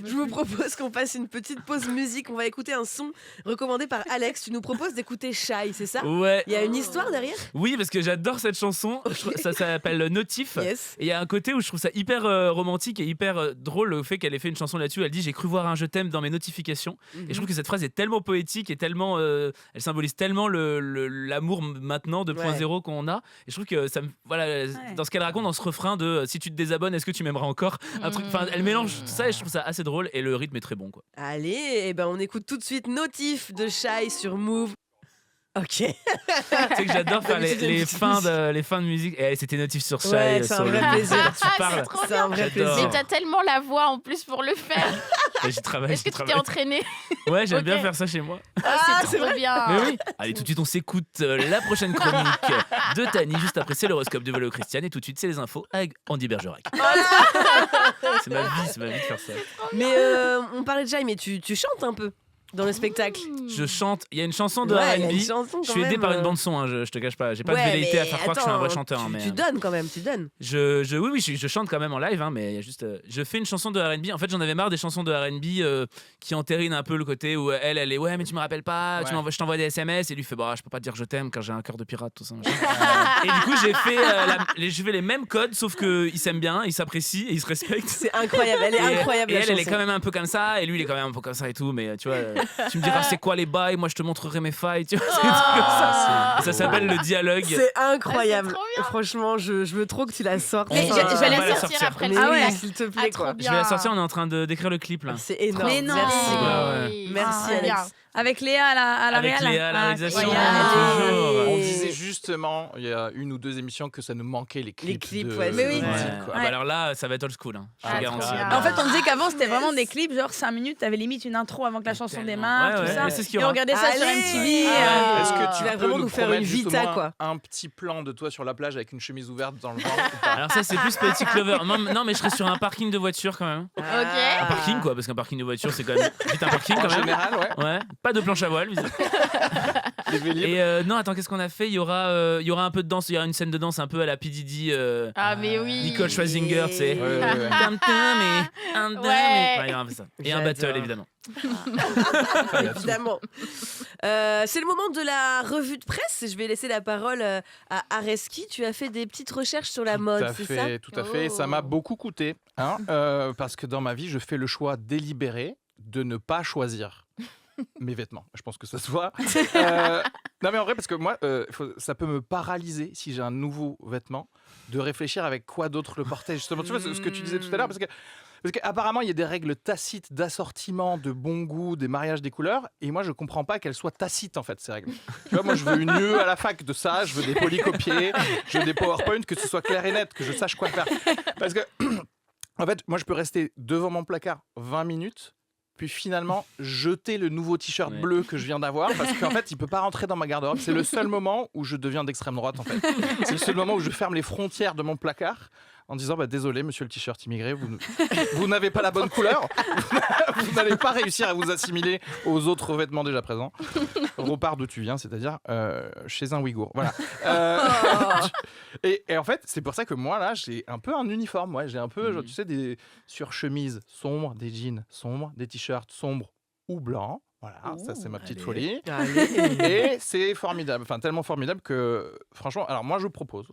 Je vous propose qu'on fasse une petite pause musique. On va écouter un son recommandé par Alex. Tu nous proposes d'écouter Shy, c'est ça? Ouais. Il y a une histoire derrière? Oui, parce que j'adore cette chanson. Ça s'appelle Notif. Yes. Et il y a un côté où je trouve ça hyper romantique et hyper drôle le fait qu'elle ait fait une chanson là-dessus. Elle dit: j'ai cru voir un je t'aime dans mes notifications. Et je trouve que cette phrase est tellement poétique et tellement, elle symbolise tellement l'amour maintenant 2.0 qu'on a. Et je trouve que ça me, voilà, dans ce qu'elle raconte dans ce refrain de si tu te désabonnes, est-ce que tu m'aimeras encore? Un truc, enfin, elle mélange tout ça et je trouve ça assez drôle et le rythme est très bon, quoi. Allez, et ben on écoute tout de suite Notif de Shy sur Move. Ok. Tu sais que j'adore faire les fins de musique. Et c'était Notif sur Shy. Ouais, c'est un vrai plaisir. Tu parles. C'est un vrai plaisir. Mais t'as tellement la voix en plus pour le faire. J'y travaille. Est-ce que tu t'es entraîné? Ouais, j'aime bien faire ça chez moi. C'est trop bien. Mais oui. Allez, tout de suite, on s'écoute la prochaine chronique de Tani. Juste après, c'est l'horoscope de Vélo Christiane. Et tout de suite, c'est les infos avec Andy Bergerac. C'est ma vie de faire ça. Mais on parlait de Shy, mais tu chantes un peu dans le spectacle. Je chante. Il y a une chanson de Ouais, il y a R&B. une chanson Je quand suis aidé même, par une bande son. Hein, je te cache pas. J'ai pas de Ouais, velléité mais à faire croire que je suis un vrai chanteur. Tu, mais tu donnes quand même, tu donnes. oui, je chante quand même en live, hein, mais il y a juste. Je fais une chanson de R&B. En fait, j'en avais marre des chansons de R&B qui entérinent un peu le côté où elle est ouais, mais tu me rappelles pas. Ouais. Je t'envoie des SMS et lui fait bah, je peux pas te dire je t'aime car j'ai un cœur de pirate, tout ça. Et du coup, j'ai fait les mêmes codes, sauf que ils s'aiment bien, ils s'apprécient et ils se respectent. C'est incroyable, elle est incroyable. Et la elle est chanson. quand même un peu comme ça, et lui il est quand même un peu comme ça et tout, mais tu vois, tu me diras c'est quoi les bails, moi je te montrerai mes failles, tu vois, c'est des trucs comme ça. Ça s'appelle le dialogue. C'est incroyable. Ah, c'est trop bien. Franchement, je veux trop que tu la sortes. Mais Enfin, j'allais on va la sortir après le Mais oui, spectacle. s'il te plaît, trop quoi. bien. Je vais la sortir, on est en train d'écrire le clip là. C'est énorme. Mais non. Merci. Ouais. Merci, Ah, Alex. bien. Avec Léa à la Avec réal. Léa à la réalisation, incroyable. toujours. On disait justement, il y a 1 ou 2 émissions que ça nous manquait les clips. Ouais, mais oui. Ouais. quoi. Ah bah alors là, ça va être old school. Hein. Je te garantis. trop bien. En fait, on disait qu'avant, c'était vraiment des clips, genre 5 minutes, t'avais limite une intro avant que la chanson Tellement. démarre, Ouais, tout ça. mais c'est ce qu'il y Et on aura. regardait ça sur Allez. MTV. Est-ce que tu vas peux vraiment nous faire promettre une vita, justement quoi. un petit plan de toi sur la plage avec une chemise ouverte dans le vent ou pas? Alors ça c'est plus Poetic Lover. Non mais je serais sur un parking de voiture quand même. Ok. Un parking quoi, parce qu'un parking de voiture c'est quand même vite un parking En quand même. général, ouais. Ouais, pas de planche à voile. Les Vélib. Et non, attends, qu'est-ce qu'on a fait? Il y aura un peu de danse, il y aura une scène de danse un peu à la P. Diddy, Ah, mais oui. Nicole Scherzinger, tu sais. Ouais. Comme ça, mais un Ouais. Ouais, il y aura un peu ça. Et un J'adore. battle évidemment. Évidemment. C'est le moment de la revue de presse. Je vais laisser la parole à Areski. Tu as fait des petites recherches sur la mode, c'est ça? Tout à fait. Ça m'a beaucoup coûté, hein, parce que dans ma vie, je fais le choix délibéré de ne pas choisir mes vêtements. Je pense que ça se voit. Non, mais en vrai, parce que moi, ça peut me paralyser si j'ai un nouveau vêtement, de réfléchir avec quoi d'autre le porter. Justement, tu vois ce que tu disais tout à l'heure, parce qu'apparemment, il y a des règles tacites d'assortiment, de bon goût, des mariages des couleurs, et moi, je comprends pas qu'elles soient tacites, en fait, ces règles. Tu vois, moi, je veux une UE à la fac de ça, je veux des polycopiés, je veux des PowerPoint, que ce soit clair et net, que je sache quoi faire. Parce que, en fait, moi, je peux rester devant mon placard 20 minutes, puis finalement jeter le nouveau t-shirt bleu que je viens d'avoir, parce qu'en fait, il peut pas rentrer dans ma garde-robe. C'est le seul moment où je deviens d'extrême droite, en fait. C'est le seul moment où je ferme les frontières de mon placard en disant désolé monsieur le t-shirt immigré, vous n'avez pas la bonne couleur, vous n'allez pas réussir à vous assimiler aux autres vêtements déjà présents. Repars d'où tu viens, c'est-à-dire chez un Ouïghour. Voilà. Et en fait, c'est pour ça que moi là, j'ai un peu un uniforme. Ouais, j'ai un peu, genre, tu sais, des surchemises sombres, des jeans sombres, des t-shirts sombres ou blancs. Voilà, ça c'est ma petite folie. Et c'est formidable, enfin tellement formidable que franchement, alors moi je propose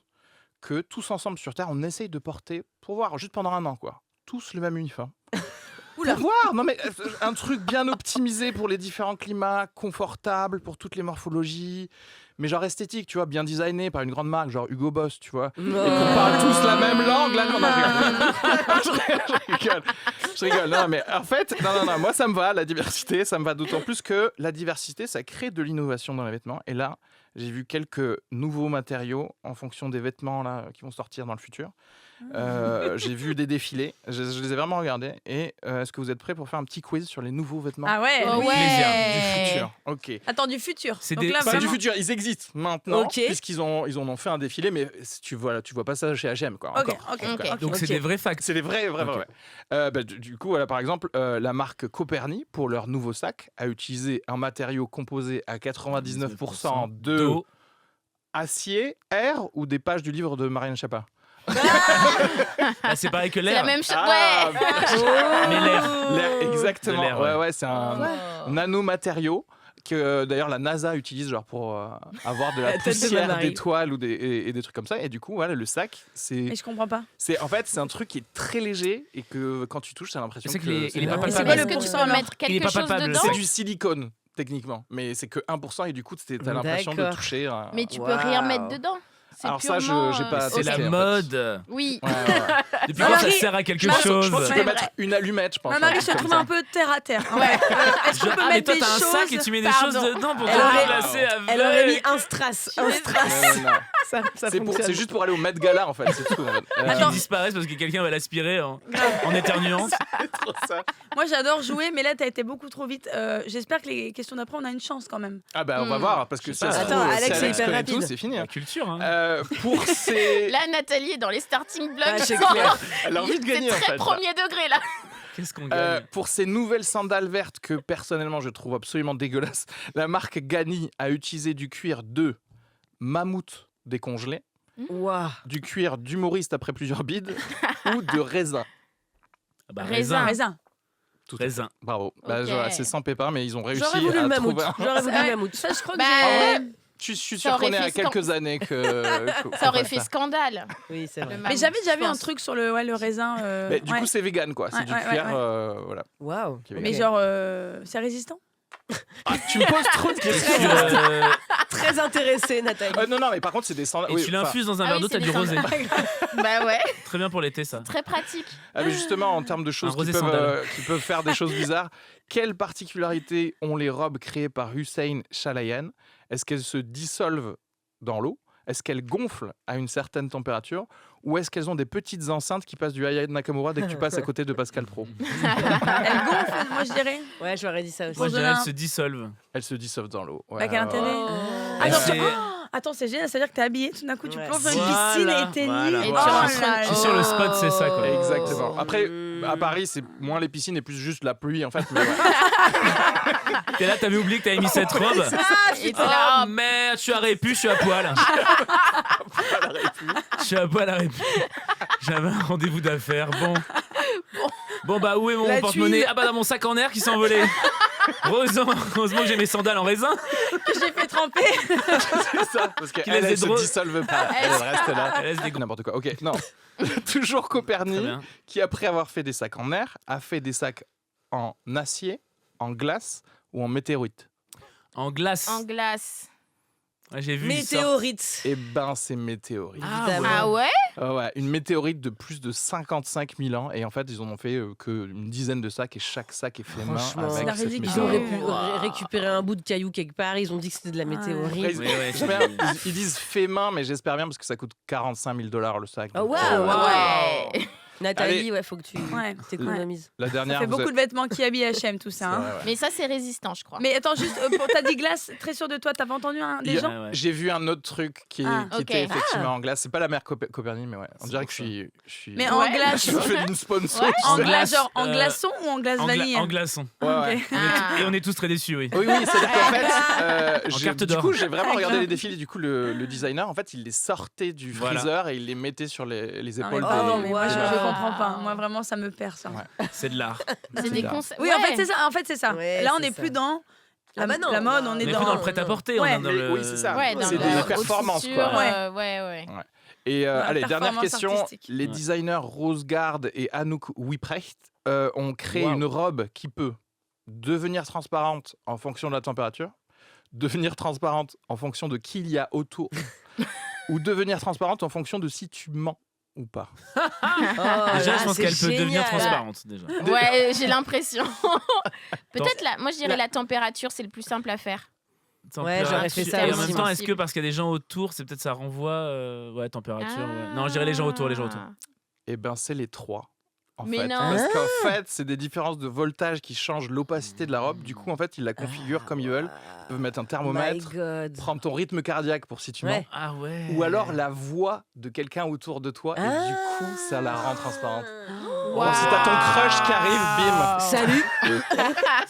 que tous ensemble sur Terre, on essaye de porter, pour voir, juste pendant 1 an, quoi, tous le même uniforme. couleurs. voir, non mais un truc bien optimisé pour les différents climats, confortable pour toutes les morphologies, mais genre esthétique, tu vois, bien designé par une grande marque, genre Hugo Boss, tu vois, et qu'on parle tous la même langue. Là, non, je rigole. Non, mais en fait, non, moi ça me va, la diversité, ça me va d'autant plus que la diversité, ça crée de l'innovation dans les vêtements. Et là, j'ai vu quelques nouveaux matériaux en fonction des vêtements là qui vont sortir dans le futur. J'ai vu des défilés, je les ai vraiment regardés. Et est-ce que vous êtes prêts pour faire un petit quiz sur les nouveaux vêtements Ah ouais. Oh, Oui. ouais. du futur? Ok. Attends, du futur. C'est Donc des- là, c'est Pas vraiment- du futur, ils existent maintenant, Ok. puisqu'ils en ont fait un défilé, mais tu vois pas ça chez H&M, quoi. Ok, encore. ok. Donc c'est des vrais facts. C'est des vrais. Ok. Du coup, voilà, par exemple, la marque Coperni, pour leur nouveau sac, a utilisé un matériau composé à 99% de d'eau. acier, air ou des pages du livre de Marianne Chapa. Ah, c'est pareil que C'est la l'air. même chose. Ah, Mais l'air. L'air, exactement. De l'air, ouais, c'est un nanomatériau que d'ailleurs la NASA utilise genre pour avoir de la La tête de poussière Marie. d'étoiles ou des trucs comme ça. Et du coup, voilà, le sac, Mais je comprends pas. c'est un truc qui est très léger et que quand tu touches, t'as l'impression C'est que que il est c'est pas de la- Et c'est palpable. quoi le Est-ce que tu pourcent, peux alors mettre Il est quelque pas chose palpable, dedans C'est du silicone techniquement, mais c'est que 1% et du coup, t'as l'impression de D'accord. toucher. Mais tu peux rien mettre dedans. C'est Alors ça, purement, j'ai pas C'est la testé, en fait. mode. Oui. Ouais. Depuis quand ça Marie, sert à quelque Marie, chose Je pense que tu Ouais, peux mettre une allumette, je pense. Marie, un je truc te comme trouve ça. un peu terre à terre. Ouais. Est-ce qu'on peut Ah, mais mettre toi des t'as un choses sac et tu mets des Pardon. choses dedans pour te Elle aurait- remplacer avec. Elle aurait mis un strass. Un strass. Ouais, non. Ça C'est juste pour aller au Met Gala en fait, c'est tout. En fait. Qui disparaissent parce que quelqu'un va l'aspirer en éternuant. trop ça. Moi, j'adore jouer, mais là, t'as été beaucoup trop vite. J'espère que les questions d'après, on a une chance quand même. Ah bah on va voir parce que Je sais ça. pas. se trouve, Attends, si Alex, c'est hyper connaît rapide. tout, c'est fini. La Hein. culture, hein. Pour ces. Là, Nathalie est dans les starting blocks. Ah, c'est clair. Elle a envie de gagner C'est en très fait. premier degré là. Qu'est-ce qu'on gagne Pour ces nouvelles sandales vertes que personnellement je trouve absolument dégueulasses, la marque Gani a utilisé du cuir de mammouth décongelé, Waouh. du cuir d'humoriste après plusieurs bides ou de raisin. Ah bah, Raisin. Raisin. Tout à fait. Raisin. Bravo. Bah, Ok. c'est sans pépin, mais ils ont réussi J'aurais voulu à le mammouth. trouver un. J'aurais voulu le Ouais, mammouth. Ça, je crois que Bah, j'ai. Je suis Ça sûr aurait qu'on est à fait quelques années que. Ça aurait fait scandale. Oui, c'est vrai. Le Mais mammouth, j'avais déjà je vu un pense. truc sur le raisin. Mais du ouais. coup, c'est vegan quoi. C'est Ouais, du ouais, cuir. ouais. Voilà. Waouh. qui est Mais vegan. genre, c'est résistant. Tu me poses trop de Et questions. tu, Très intéressée, Nathalie. Non, mais par contre, c'est des sandales. et oui, tu enfin, l'infuses dans un Ah verre oui, d'eau, c'est t'as du des rosé. Bah ouais, Très bien pour l'été, ça. très pratique. mais justement, en termes de choses Un rosé qui peuvent faire des choses bizarres, quelles particularités ont les robes créées par Hussein Chalayan? Est-ce qu'elles se dissolvent dans l'eau? Est-ce qu'elles gonflent à une certaine température? Ou est-ce qu'elles ont des petites enceintes qui passent du Aya Nakamura dès que tu passes à côté de Pascal Pro? Elle gonfle, moi je dirais. Ouais, j'aurais dit ça aussi. Moi, je Pour dirais donner elles se dissolvent. Elles se dissolvent dans l'eau. Ouais, Bah, quel ouais, intérêt ouais. Attends, c'est- attends, c'est génial, c'est-à-dire que t'es habillé, tout d'un coup tu Ouais. plonges dans une Voilà, piscine et t'es voilà. nu. Et Oh tu là rentres- là. Je suis sur le spot, c'est ça, quoi. Exactement. Après, à Paris, c'est moins les piscines et plus juste la pluie, en fait. Mais ouais. T'es là, t'avais oublié que t'avais mis cette robe. Et t'es là, Oh merde, je suis à Répu, je suis à poil. Je suis à poil à Répu. J'avais un rendez-vous d'affaires. Bon bah où est mon La porte-monnaie? tuile. Ah bah dans mon sac en air qui s'est envolé. Heureusement que j'ai mes sandales en raisin. Que j'ai fait tremper. C'est ça. Parce Qui qu'elle, laisse elle des se drôles. dissolve pas. Elle reste là. Elle laisse des gros. N'importe quoi. Ok, non. Toujours Très Coperni, bien. qui après avoir fait des sacs en air, a fait des sacs en acier, en glace ou en météorite. En glace. en glace. Ouais, j'ai vu. il sort. Météorite. Eh ben, c'est météorite. Évidemment. Ah ouais? Ouais, une météorite de plus de 55 000 ans. Et en fait, ils en ont fait qu'une dizaine de sacs. Et chaque sac est fait main Franchement, avec c'est cette ridicule. Ils auraient météorite. pu Wow. récupérer un bout de caillou quelque part. Ils ont dit que c'était de la Après, météorite. ils, Oui, ouais, j'espère- ils disent fait main, mais j'espère bien parce que ça coûte 45 000 $ le sac. Oh, Donc, waouh. Ouais. Nathalie, Allez. ouais, faut que tu Ouais. t'économises. La Ça dernière. fait vous beaucoup êtes- de vêtements qui habillent H&M, tout ça. hein. Ouais, ouais. Mais ça, c'est résistant, je crois. Mais attends, juste, t'as dit glace, très sûr de toi, t'avais entendu Il des y a- gens Ouais, ouais. J'ai vu un autre truc qui, Ah, qui ok. était effectivement en glace. C'est pas la mère Coperni, mais ouais. On dirait que je suis. Mais Ouais. en glace. Je fais d'une sponsor. Ouais. En tu sais. glace, genre en Euh, glaçon ou en glace vanille En glaçon. Ouais, ouais. Ok. Ah. Et on est tous très déçus, oui. Oui, c'est-à-dire qu'en fait, En j'ai- carte du d'or. coup, j'ai vraiment Ah, regardé grave. les défilés. Du coup, le designer, en fait, il les sortait du Voilà. freezer et il les mettait sur les Non, mais épaules pardon, des. mais moi je Wow. comprends pas. Moi vraiment, ça me perd ça. Ouais. C'est de l'art. C'est des là. conseils. Oui, en fait, c'est ça. En fait, c'est ça. Ouais, Là, on c'est n'est ça. plus dans la, Ah bah non, la mode, bah, on On est est dans. plus dans le prêt-à-porter. Ouais. On est dans le... Oui, c'est ça. Ouais, dans C'est le des haute performances, couture, quoi. ouais. Et La allez, dernière performance question. artistique. Les Ouais. designers Rose Gard et Anouk Wipprecht on crée une robe qui peut devenir transparente en fonction de la température, devenir transparente en fonction de qui il y a autour, ou devenir transparente en fonction de si tu mens ou pas. Déjà, je pense qu'elle peut devenir transparente. Déjà. Ouais, j'ai l'impression. Peut-être moi je dirais la température, c'est le plus simple à faire. Ouais, j'aurais fait ça. Et en aussi. même temps, est-ce que parce qu'il y a des gens autour, c'est peut-être ça renvoie température. Ouais. Non, je dirais les gens autour. Eh ben, c'est les 3. Mais non. Parce qu'en fait, c'est des différences de voltage qui changent l'opacité de la robe. Du coup, en fait, ils la configurent comme ils veulent. Ils peuvent mettre un thermomètre, prendre ton rythme cardiaque pour si tu mens. Ah ouais. Ou alors la voix de quelqu'un autour de toi. Et du coup, ça la rend transparente. Wow. Alors, si t'as ton crush qui arrive, bim. Salut.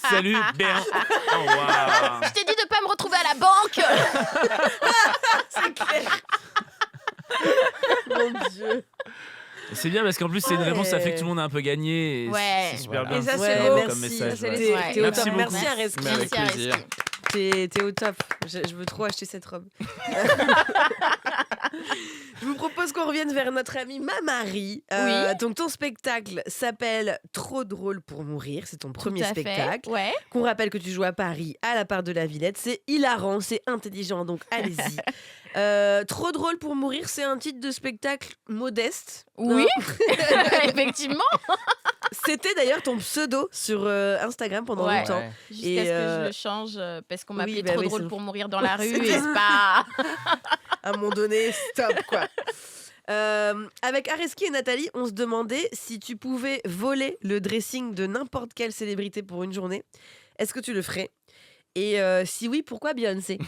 Salut, bien. Oh, wow. Je t'ai dit de pas me retrouver à la banque. C'est clair. Mon Dieu. C'est bien parce qu'en plus, c'est une réponse, ça fait que tout le monde a un peu gagné. Et c'est super bien. Et ça, c'est beau. Comme message. T'es au top. Beaucoup. Merci Areski. Mais avec plaisir. T'es au top. Je veux trop acheter cette robe. Je vous propose qu'on revienne vers notre amie Mamari. Donc ton spectacle s'appelle Trop drôle pour mourir. C'est ton premier spectacle. Ouais. Qu'on rappelle que tu joues à Paris à la part de la Villette. C'est hilarant, c'est intelligent, donc allez-y. Trop drôle pour mourir, c'est un titre de spectacle modeste. Oui, effectivement. C'était d'ailleurs ton pseudo sur Instagram pendant longtemps. Ouais. Jusqu'à ce que je le change parce qu'on m'appelait trop drôle pour mourir dans la rue. Et c'est pas... À un moment donné, stop quoi. Avec Areski et Nathalie, on se demandait si tu pouvais voler le dressing de n'importe quelle célébrité pour une journée. Est-ce que tu le ferais ? Et si oui, pourquoi Beyoncé ?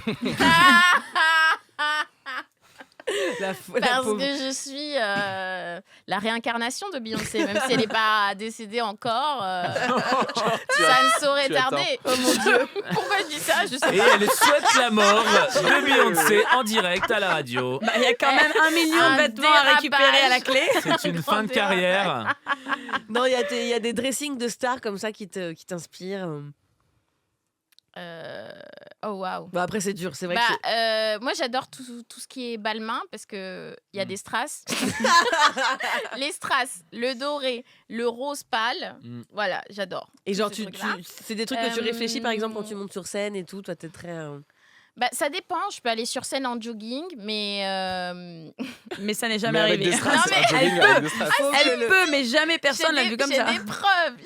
Parce que je suis la réincarnation de Beyoncé, même si elle n'est pas décédée encore. Ça ne saurait tarder. Oh mon Dieu. Pourquoi je dis ça? Je sais Et pas. elle souhaite la mort de Beyoncé en direct à la radio. Il y a quand même 1 million de vêtements à récupérer à la clé. C'est une fin de carrière. Non, il y a des dressings de stars comme ça qui t'inspirent. Oh waouh. Bah après c'est dur, c'est vrai que moi j'adore tout ce qui est balmain parce que il y a des strass. Les strass, le doré, le rose pâle. Voilà, j'adore. Et genre trucs-là. c'est des trucs que tu réfléchis par exemple quand tu montes sur scène et tout, toi t'es très ça dépend, je peux aller sur scène en jogging, mais ça n'est jamais arrivé. Des strass, Non, mais Elle peut, mais jamais personne l'a vu comme ça.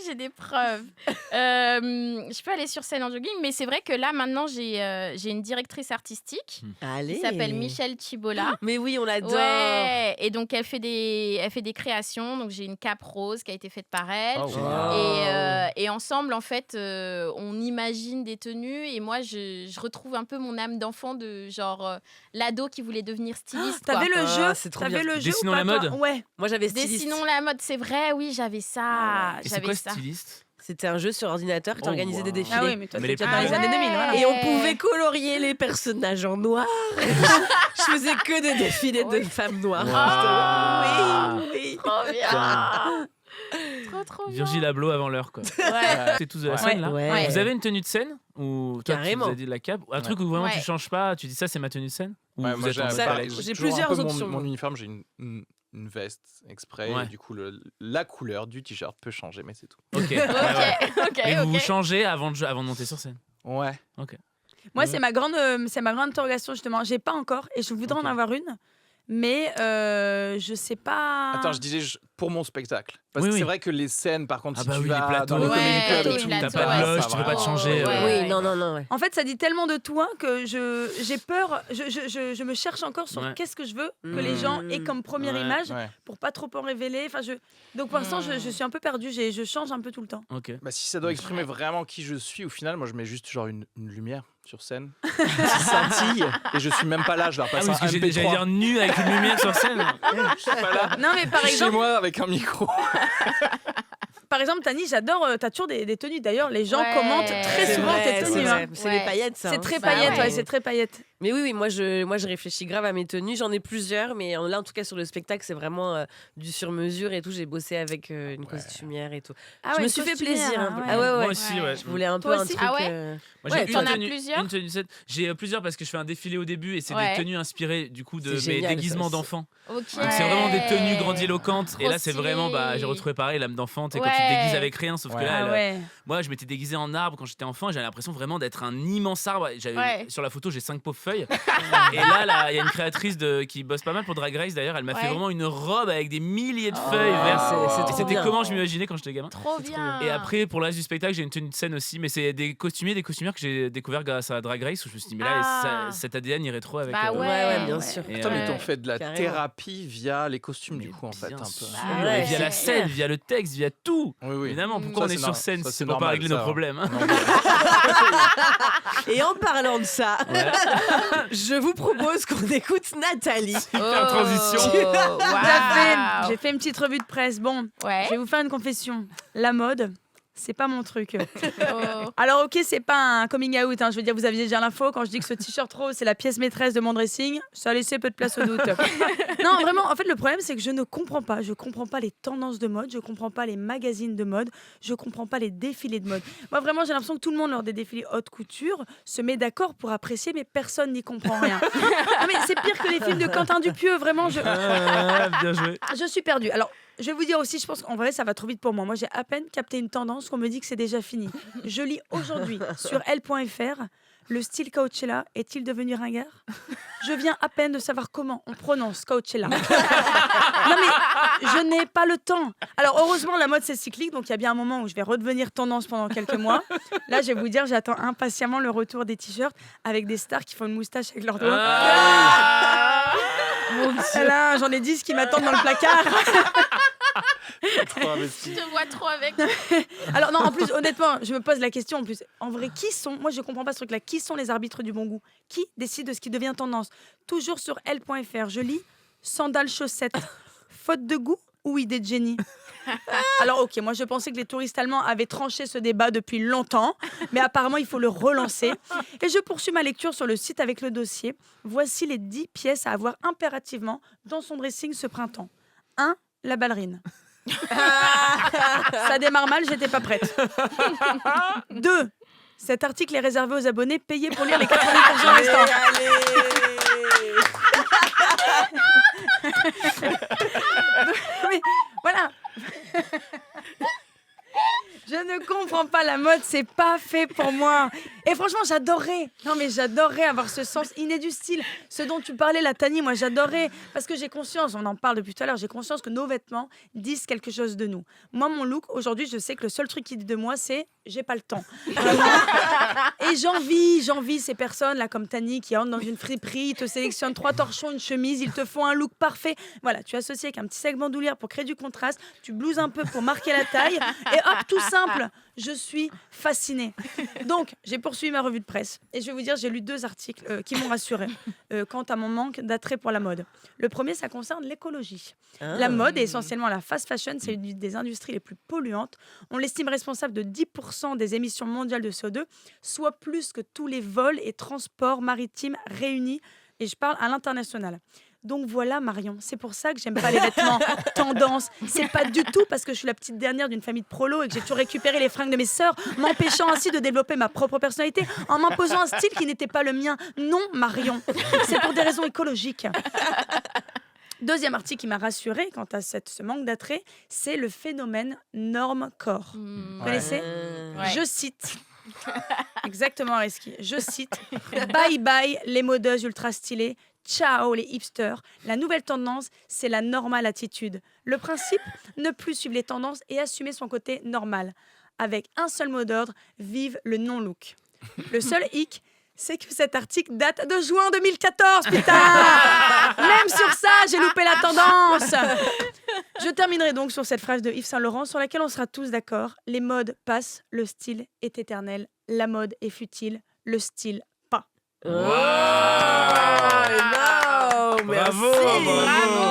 J'ai des preuves. Je peux aller sur scène en jogging, mais c'est vrai que là maintenant j'ai une directrice artistique qui s'appelle Michelle Chibola. Mais oui, on l'adore. Ouais, et donc elle fait des créations. Donc j'ai une cape rose qui a été faite par elle. Oh, wow. Et ensemble en fait on imagine des tenues et moi je retrouve un peu mon âme d'enfant de genre l'ado qui voulait devenir styliste. T'avais le jeu, c'est trop bien. Dessinons la mode. Ouais. Moi j'avais styliste. Dessinons la mode, c'est vrai, oui, j'avais ça. Et c'est quoi styliste? C'était un jeu sur ordinateur qui organisait des défilés. Ah oui, mais toi, Mais t'es les déjà dans les années 2000. Voilà. Et on pouvait colorier les personnages en noir. Je faisais que des défilés de femmes noires. Oui. Trop bien. Trop bien. Virgile Abloh avant l'heure, quoi. Ouais. C'est tous de la scène, là. Ouais. Vous avez une tenue de scène ou toi, Carrément. tu nous as dit de la cape, un truc où vraiment tu changes pas, tu dis ça, c'est ma tenue de scène. Ou Ouais, vous moi, êtes en j'ai mode pareil. balèze J'ai toujours plusieurs un peu options. Mon uniforme, j'ai une veste exprès. Ouais. Et du coup, la couleur du t-shirt peut changer, mais c'est tout. Ok. Ouais. Et vous Ok. changez avant de monter sur scène. Ouais. Moi, c'est ma grande interrogation justement. J'ai pas encore et je voudrais en avoir une, mais je sais pas. Attends, je disais pour mon spectacle. Parce Oui, que oui. c'est vrai que les scènes, par contre, Ah si bah tu oui, vas les plateaux. dans le Ouais, Comedy Club les et tout, plateaux, T'as pas de loge, ça tu va. peux pas te changer. Ouais. Oui, non. Ouais. En fait, ça dit tellement de toi que j'ai peur. Je me cherche encore sur Ouais. qu'est-ce que je veux que les gens aient comme première Ouais. image Ouais. pour pas trop en révéler. Enfin, donc pour l'instant, je suis un peu perdue. Je change un peu tout le temps. Ok. Bah, si ça doit exprimer vraiment qui je suis, au final, moi, je mets juste genre une lumière sur scène, une petite scintille, et je suis même pas là. Je leur Ah passe oui, un parce que j'allais dire MP3. nu avec une lumière sur scène. Je suis pas là. Non, mais par Je suis chez exemple, moi avec un micro. Tani, j'adore. T'as toujours des tenues. D'ailleurs, les gens Ouais. commentent très C'est souvent vrai, tes c'est tenues. vrai. hein. C'est Ouais. les paillettes, ça. C'est hein. très Bah paillettes, ouais. c'est très paillettes. Mais oui, moi je réfléchis grave à mes tenues. J'en ai plusieurs, mais là, en tout cas, sur le spectacle, c'est vraiment du sur-mesure et tout. J'ai bossé avec une costumière et tout. Je me suis fait plaisir un peu. Ah ouais. Moi aussi, ouais. Je voulais un peu Toi un aussi truc. Ah ouais Moi, j'ai t'en as plusieurs une tenue set. J'ai plusieurs parce que je fais un défilé au début et c'est Ouais. des tenues inspirées du coup de C'est mes génial, déguisements ça. d'enfants. Ok. Donc c'est vraiment des tenues grandiloquentes. Trop Et là, c'est stylé. vraiment, j'ai retrouvé pareil l'âme d'enfant. Tu sais, quand Ouais. tu te déguises avec rien, sauf que là, Ah ouais. moi, je m'étais déguisé en arbre quand j'étais enfant. J'avais l'impression vraiment d'être un immense arbre. Ouais. Sur la photo, j'ai 5 pauvres feuilles. Et là, il y a une créatrice qui bosse pas mal pour Drag Race d'ailleurs. Elle m'a fait Ouais. vraiment une robe avec des milliers de feuilles vertes. c'est Et trop c'était bien. comment je m'imaginais quand j'étais gamin. Trop bien. Et après, pour le reste du spectacle, j'ai une tenue de scène aussi, mais c'est des costumières que j'ai découvert grâce à Drag Race où je me suis dit, mais là, cet ADN irait trop avec. Bah Ouais, bien sûr. Et, Putain, mais Ouais. t'ont fait de la Carrément. thérapie via les costumes, du Mais coup, en fait, bien un peu. sûr, Bah ouais, et via la c'est scène, clair. via le texte, via tout. Oui. Évidemment, pourquoi Ça, on est sur scène ça, si c'est pour pas normal, régler ça, nos hein. problèmes hein. Non, mais- Et en parlant de ça, Ouais. je vous propose qu'on écoute Nathalie. Super transition. Waouh. J'ai fait une petite revue de presse. Bon, Ouais. je vais vous faire une confession. La mode, c'est pas mon truc. Oh. Alors ok, c'est pas un coming out, hein. Je veux dire, vous aviez déjà l'info quand je dis que ce t-shirt rose c'est la pièce maîtresse de mon dressing, ça a laissé peu de place au doute. Non, vraiment, en fait le problème c'est que je comprends pas les tendances de mode, je comprends pas les magazines de mode, je comprends pas les défilés de mode. Moi vraiment j'ai l'impression que tout le monde lors des défilés haute couture se met d'accord pour apprécier, mais personne n'y comprend rien. Non mais c'est pire que les films de Quentin Dupieux, vraiment Bien joué. je suis perdue. Alors, je vais vous dire aussi, je pense qu'en vrai, ça va trop vite pour moi. Moi, j'ai à peine capté une tendance qu'on me dit que c'est déjà fini. Je lis aujourd'hui sur L.fr, le style Coachella est-il devenu ringard ? Je viens à peine de savoir comment on prononce Coachella. Non mais, je n'ai pas le temps. Alors, heureusement, la mode, c'est cyclique, donc il y a bien un moment où je vais redevenir tendance pendant quelques mois. Là, je vais vous dire, j'attends impatiemment le retour des t-shirts avec des stars qui font une moustache avec leurs doigts. Et là, j'en ai 10 qui m'attendent dans le placard. Trop investi. Je te vois trop avec. Alors non, en plus, honnêtement, je me pose la question, en plus, en vrai, moi je comprends pas ce truc-là, qui sont les arbitres du bon goût ? Qui décide de ce qui devient tendance ? Toujours sur L.fr, je lis sandales chaussettes, faute de goût ou idée de génie ? Alors ok, moi je pensais que les touristes allemands avaient tranché ce débat depuis longtemps, mais apparemment il faut le relancer. Et je poursuis ma lecture sur le site avec le dossier. Voici les 10 pièces à avoir impérativement dans son dressing ce printemps. 1. La ballerine. Ça démarre mal, j'étais pas prête. 2. Cet article est réservé aux abonnés payés pour lire les 90% restants. Oui, voilà. Je ne comprends pas la mode, c'est pas fait pour moi. Et franchement, j'adorerais avoir ce sens inné du style. Ce dont tu parlais, la Tani, moi j'adorerais. Parce que j'ai conscience, on en parle depuis tout à l'heure, j'ai conscience que nos vêtements disent quelque chose de nous. Moi, mon look, aujourd'hui, je sais que le seul truc qui dit de moi, c'est j'ai pas le temps. Vraiment. Et j'envie ces personnes là comme Tani qui entrent dans une friperie, ils te sélectionnent 3 torchons, une chemise, ils te font un look parfait. Voilà, tu associes avec un petit sac bandoulière pour créer du contraste, tu blouses un peu pour marquer la taille et hop, tout simple. Je suis fascinée. Donc, j'ai poursuivi ma revue de presse et je vais vous dire, j'ai lu 2 articles qui m'ont rassurée quant à mon manque d'attrait pour la mode. Le premier, ça concerne l'écologie. La mode et essentiellement la fast fashion, c'est une des industries les plus polluantes. On l'estime responsable de 10% des émissions mondiales de CO2, soit plus que tous les vols et transports maritimes réunis. Et je parle à l'international. Donc voilà Marion, c'est pour ça que j'aime pas les vêtements tendance. C'est pas du tout parce que je suis la petite dernière d'une famille de prolos et que j'ai toujours récupéré les fringues de mes sœurs, m'empêchant ainsi de développer ma propre personnalité en m'imposant un style qui n'était pas le mien. Non Marion, c'est pour des raisons écologiques. Deuxième article qui m'a rassurée quant à ce manque d'attrait, c'est le phénomène norme-corps. Vous connaissez ? Ouais. Je cite... Exactement, Reski. Je cite bye bye les modeuses ultra stylées, ciao les hipsters. La nouvelle tendance, c'est la normale attitude. Le principe, ne plus suivre les tendances et assumer son côté normal. Avec un seul mot d'ordre, vive le non-look. Le seul hic, c'est que cet article date de juin 2014, putain. Même sur ça, j'ai loupé la tendance. Je terminerai donc sur cette phrase de Yves Saint-Laurent sur laquelle on sera tous d'accord. Les modes passent, le style est éternel. La mode est futile, le style pas. Énorme, Bravo, merci. bravo.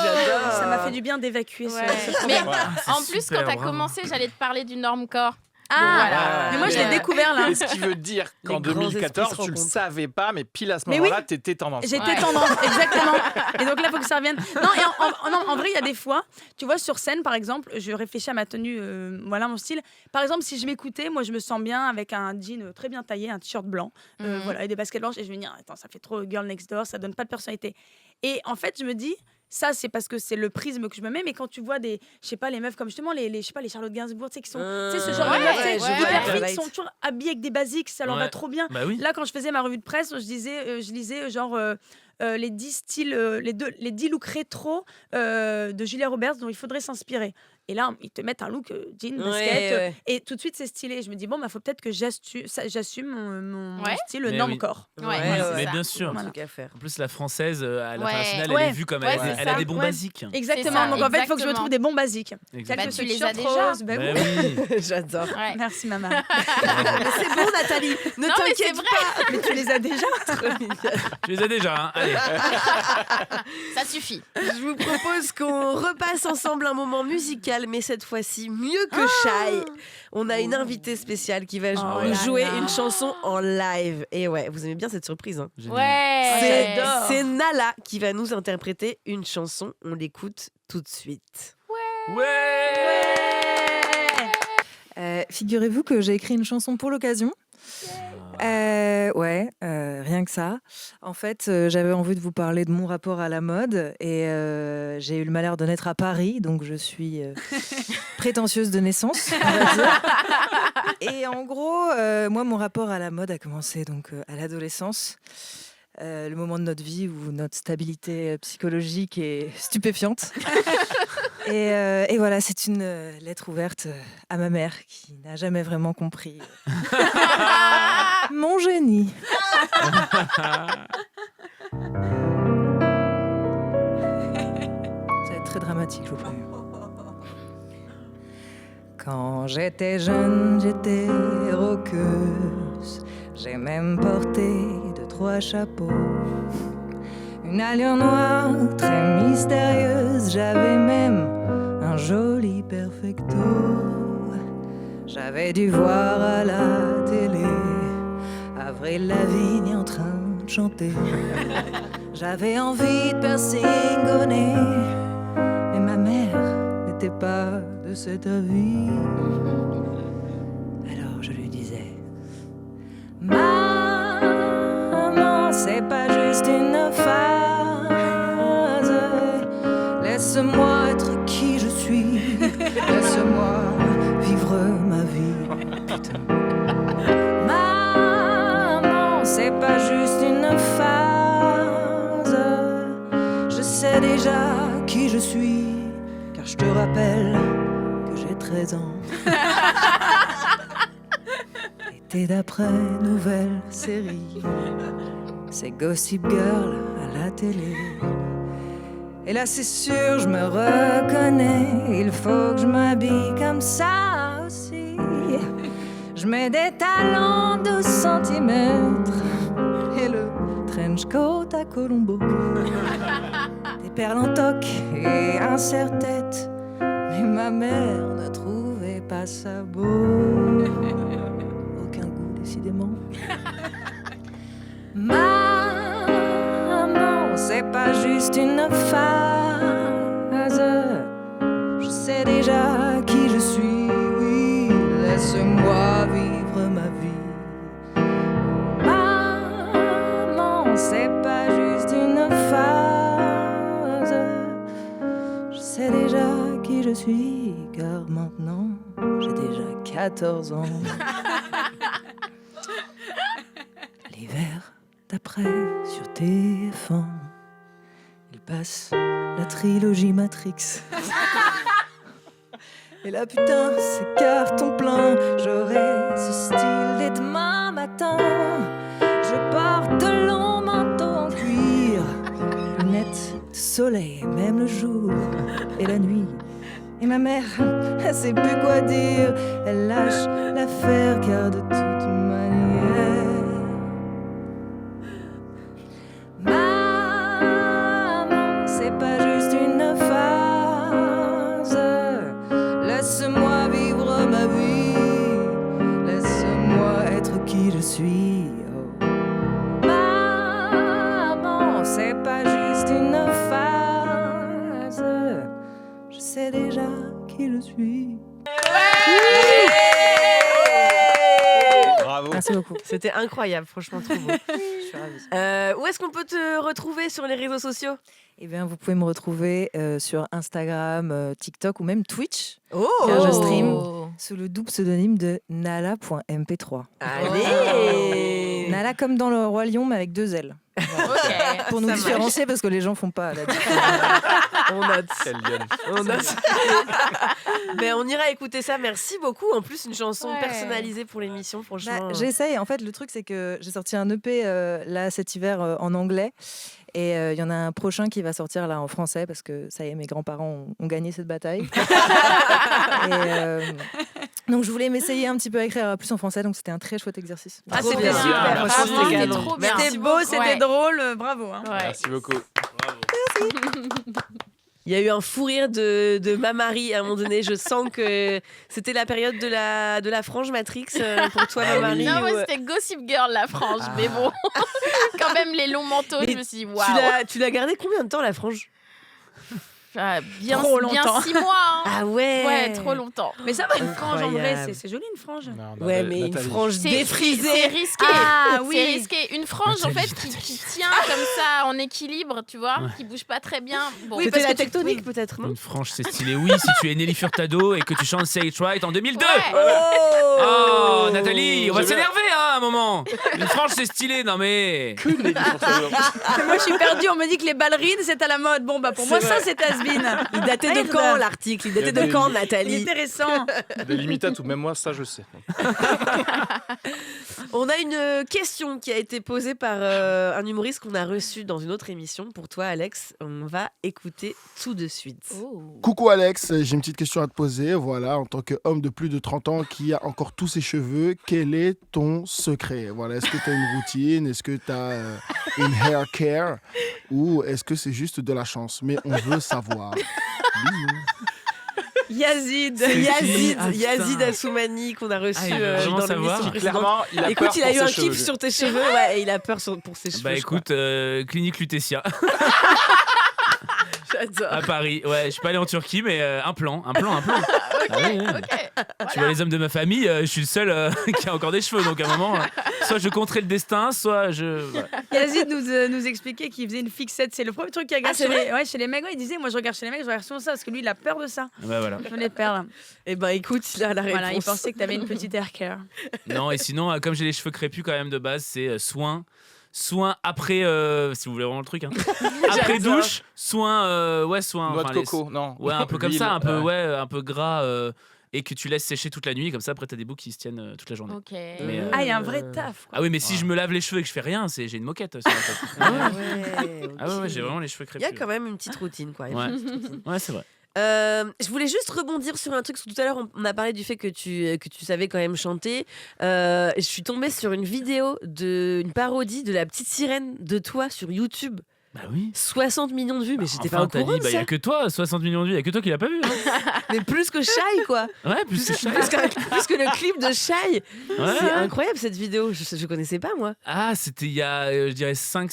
J'adore. Ça m'a fait du bien d'évacuer Ouais. ce Mais Voilà, c'est en plus, super, quand t'as bravo. commencé, j'allais te parler du norme-corps. Ah, mais moi je l'ai découvert là. Et ce qui veut dire qu'en Les grands 2014, esprits se tu le rencontrent. savais pas, mais pile à ce Mais moment-là, t'étais tendance. J'étais tendance, exactement. Et donc là, il faut que ça revienne. Non, et en vrai, il y a des fois, tu vois, sur scène, par exemple, je réfléchis à ma tenue, voilà mon style. Par exemple, si je m'écoutais, moi, je me sens bien avec un jean très bien taillé, un t-shirt blanc, voilà, et des baskets blanches. Et je vais me dire, attends, ça fait trop girl next door, ça donne pas de personnalité. Et en fait, je me dis, ça, c'est parce que c'est le prisme que je me mets. Mais quand tu vois des, je sais pas, les meufs comme justement les je sais pas, les Charlotte Gainsbourg, tu sais, qui sont, tu sais, ce genre de meufs, tu sais, hyper fit, qui sont toujours habillées avec des basiques, ça leur va trop bien. Bah oui. Là, quand je faisais ma revue de presse, je lisais genre les 10 styles, les 10 looks rétro de Julia Roberts dont il faudrait s'inspirer. Et là, ils te mettent un look jean, basket, et tout de suite, c'est stylé. Je me dis, bon, bah, faut peut-être que j'assume mon style Mais normcore. Mais bien sûr. Un truc à faire. En plus, la française, à l'international, Ouais. elle est vue comme Ouais, elle a des bons basiques. Exactement. ça, Donc, en fait, il faut que je me exactement. trouve des bons basiques. Exactement. tu les as t-shirt déjà. rose, bah Bah oui. oui. J'adore. Ouais. Merci, maman. Mais c'est bon, Nathalie. Ne Non, mais c'est t'inquiète vrai. pas. Mais tu les as déjà. Tu les as déjà, hein. Allez. Ça suffit. Je vous propose qu'on repasse ensemble un moment musical, mais cette fois-ci mieux que Shai. On a une invitée spéciale qui va nous jouer une chanson en live. Et ouais, vous aimez bien cette surprise, hein. Génial. Ouais. C'est Nala qui va nous interpréter une chanson. On l'écoute tout de suite. Figurez-vous que j'ai écrit une chanson pour l'occasion. Rien que ça. En fait, j'avais envie de vous parler de mon rapport à la mode et j'ai eu le malheur de naître à Paris, donc je suis prétentieuse de naissance, on va dire. Et en gros, moi, mon rapport à la mode a commencé donc à l'adolescence. Le moment de notre vie où notre stabilité psychologique est stupéfiante. Et voilà, c'est une lettre ouverte à ma mère qui n'a jamais vraiment compris mon génie. Ça va être très dramatique, je vous préviens. Quand j'étais jeune, j'étais roqueuse. J'ai même porté 2-3 chapeaux. Une allure noire très mystérieuse. J'avais même un joli perfecto. J'avais dû voir à la télé Avril Lavigne en train de chanter. J'avais envie de piercing au nez, mais ma mère n'était pas de cet avis. Alors je lui disais: maman, c'est pas juste une phase. Laisse-moi être qui je suis. Laisse-moi vivre ma vie. Putain. Maman, c'est pas juste une phase. Je sais déjà qui je suis, car je te rappelle que j'ai 13 ans. Et t'es d'après nouvelle série. C'est Gossip Girl à la télé. Et là c'est sûr, je me reconnais. Il faut que je m'habille comme ça aussi. Je mets des talons 12 cm et le trench coat à Colombo. Des perles en toc et un serre-tête. Mais ma mère ne trouvait pas ça beau. Aucun goût décidément. Maman, c'est pas juste une phase. Je sais déjà qui je suis, oui. Laisse-moi vivre ma vie. Maman, c'est pas juste une phase. Je sais déjà qui je suis, car maintenant j'ai déjà 14 ans. L'hiver d'après sur TF1, il passe la trilogie Matrix. Et là putain, c'est carton plein. J'aurai ce style dès demain matin. Je porte de longs manteaux en cuir, lunettes de soleil, même le jour et la nuit. Et ma mère, elle sait plus quoi dire. Elle lâche l'affaire car de toute manière, maman, c'est pas juste une phase. Laisse-moi vivre ma vie. qui je suis. Oh. Maman, c'est pas juste une phase. Je sais déjà qui je suis. Bravo. Merci beaucoup. C'était incroyable, franchement, trop beau. Je suis ravie. Où est-ce qu'on peut te retrouver sur les réseaux sociaux? Eh bien, vous pouvez me retrouver sur Instagram, TikTok ou même Twitch. Oh, Car je stream sous le double pseudonyme de nala.mp3. Allez. Nala comme dans le Roi Lion, mais avec 2 L. Voilà. Ok. Pour nous Ça différencier, parce que les gens font pas la différence. On note. Quelle lionne. On note. Mais on ira écouter ça. Merci beaucoup. En plus, une chanson Ouais. personnalisée pour l'émission, franchement. Bah, j'essaye. En fait, le truc, c'est que j'ai sorti un EP là cet hiver en anglais. Et il y en a un prochain qui va sortir là en français parce que ça y est, mes grands-parents ont gagné cette bataille. Donc je voulais m'essayer un petit peu à écrire plus en français, donc c'était un très chouette exercice. Ah, Trop c'était bien. super. Ah, Franchement, c'était c'était canon. trop bien. C'était beau, c'était Ouais. drôle. Bravo. Hein. Ouais. Merci beaucoup. Il y a eu un fou rire de ma Marie à un moment donné. Je sens que c'était la période de la frange Matrix pour toi, ma Marie. Non, ou- moi c'était Gossip Girl la frange, mais bon, quand même les longs manteaux, Mais je me suis dit Tu waouh. tu l'as gardé combien de temps, la frange? Bien, Trop bien longtemps. 6 mois. Hein. Ah ouais. Ouais, trop longtemps. Mais ça va, une frange en vrai, Incroyable. c'est joli une frange. Non, Ouais, mais une Nathalie. frange C'est défrisée. risqué. Ah, oui. C'est risqué. Une frange en Nathalie, fait qui tient comme ça en équilibre, tu vois, qui bouge pas très bien. Bon, C'était la tectonique, peut-être, non? Une frange, c'est stylé. Oui, si tu es Nelly Furtado et que tu chantes Say It Right en 2002. Ouais. Oh, Nathalie, on va J'ai s'énerver hein, un moment. Une frange, c'est stylé. Non mais. Moi, je suis perdue. On me dit que les ballerines, c'est à la mode. Bon, bah pour moi, ça, c'est has-been. Il datait de Merde. quand, l'article? Il datait Il y a de des- quand, Il Nathalie? était récent. Des limites à tout, même moi, ça je sais. On a une question qui a été posée par un humoriste qu'on a reçu dans une autre émission. Pour toi, Alex, on va écouter tout de suite. Coucou Alex, j'ai une petite question à te poser. Voilà, en tant qu'homme de plus de 30 ans qui a encore tous ses cheveux, quel est ton secret? Voilà, est-ce que tu as une routine? Est-ce que tu as une hair care? Ou est-ce que c'est juste de la chance? Mais on veut savoir. Bisous. Yazid. C'est Yazid, Ah, putain. Yazid Assoumani qu'on a reçu Ah, il veut vraiment dans savoir. l'émission précédente. Clairement, il a Écoute, peur il a pour eu un ses cheveux, kiff lui. sur tes cheveux, ouais, et il a peur pour ses cheveux. Bah je crois. écoute, clinique Lutetia J'adore. à Paris. Ouais, je suis pas allé en Turquie, mais un plan. Ah oui, oui. Tu vois les hommes de ma famille, je suis le seul qui a encore des cheveux, donc à un moment, soit je compterai le destin, soit je. Voilà. Yazid nous expliquait qu'il faisait une fixette. C'est le premier truc qu'il regarde c'est chez les mecs. Ouais, il disait, moi je regarde chez les mecs, je regarde souvent ça parce que lui il a peur de ça. Bah voilà. Je les perles. Eh ben écoute, il a la réponse. Voilà, il pensait que t'avais une petite hair care. Non, et sinon, comme j'ai les cheveux crépus quand même de base, c'est soin après, si vous voulez vraiment le truc, hein. Après J'adore. douche, soin, Noix de les- coco, non. Ouais, un peu comme L'huile, ça, un peu gras, et que tu laisses sécher toute la nuit, comme ça après t'as des boucles qui se tiennent toute la journée. Ok. Mais, Ah, il y a un vrai taf. Quoi. Ah oui, mais si je me lave les cheveux et que je fais rien, j'ai une moquette sur la tête. Ah ouais, Ah ouais, ok. j'ai vraiment les cheveux Il y a crépus. quand même une petite routine, quoi. Ouais. Ouais, c'est vrai. Je voulais juste rebondir sur un truc. Parce que tout à l'heure, on a parlé du fait que tu savais quand même chanter. Je suis tombée sur une vidéo d'une parodie de La Petite Sirène de toi sur YouTube. Bah oui. 60 millions de vues, mais j'étais Enfin, pas au t'as courant dit, de bah, y ça. a que toi, 60 millions de vues, y a que toi qui l'as pas vu. Hein. Mais plus que Shai, quoi. Ouais, plus c'est cher. Plus que le clip de Shai. Ouais. C'est incroyable cette vidéo. Je connaissais pas, moi. Ah, c'était il y a, je dirais, 5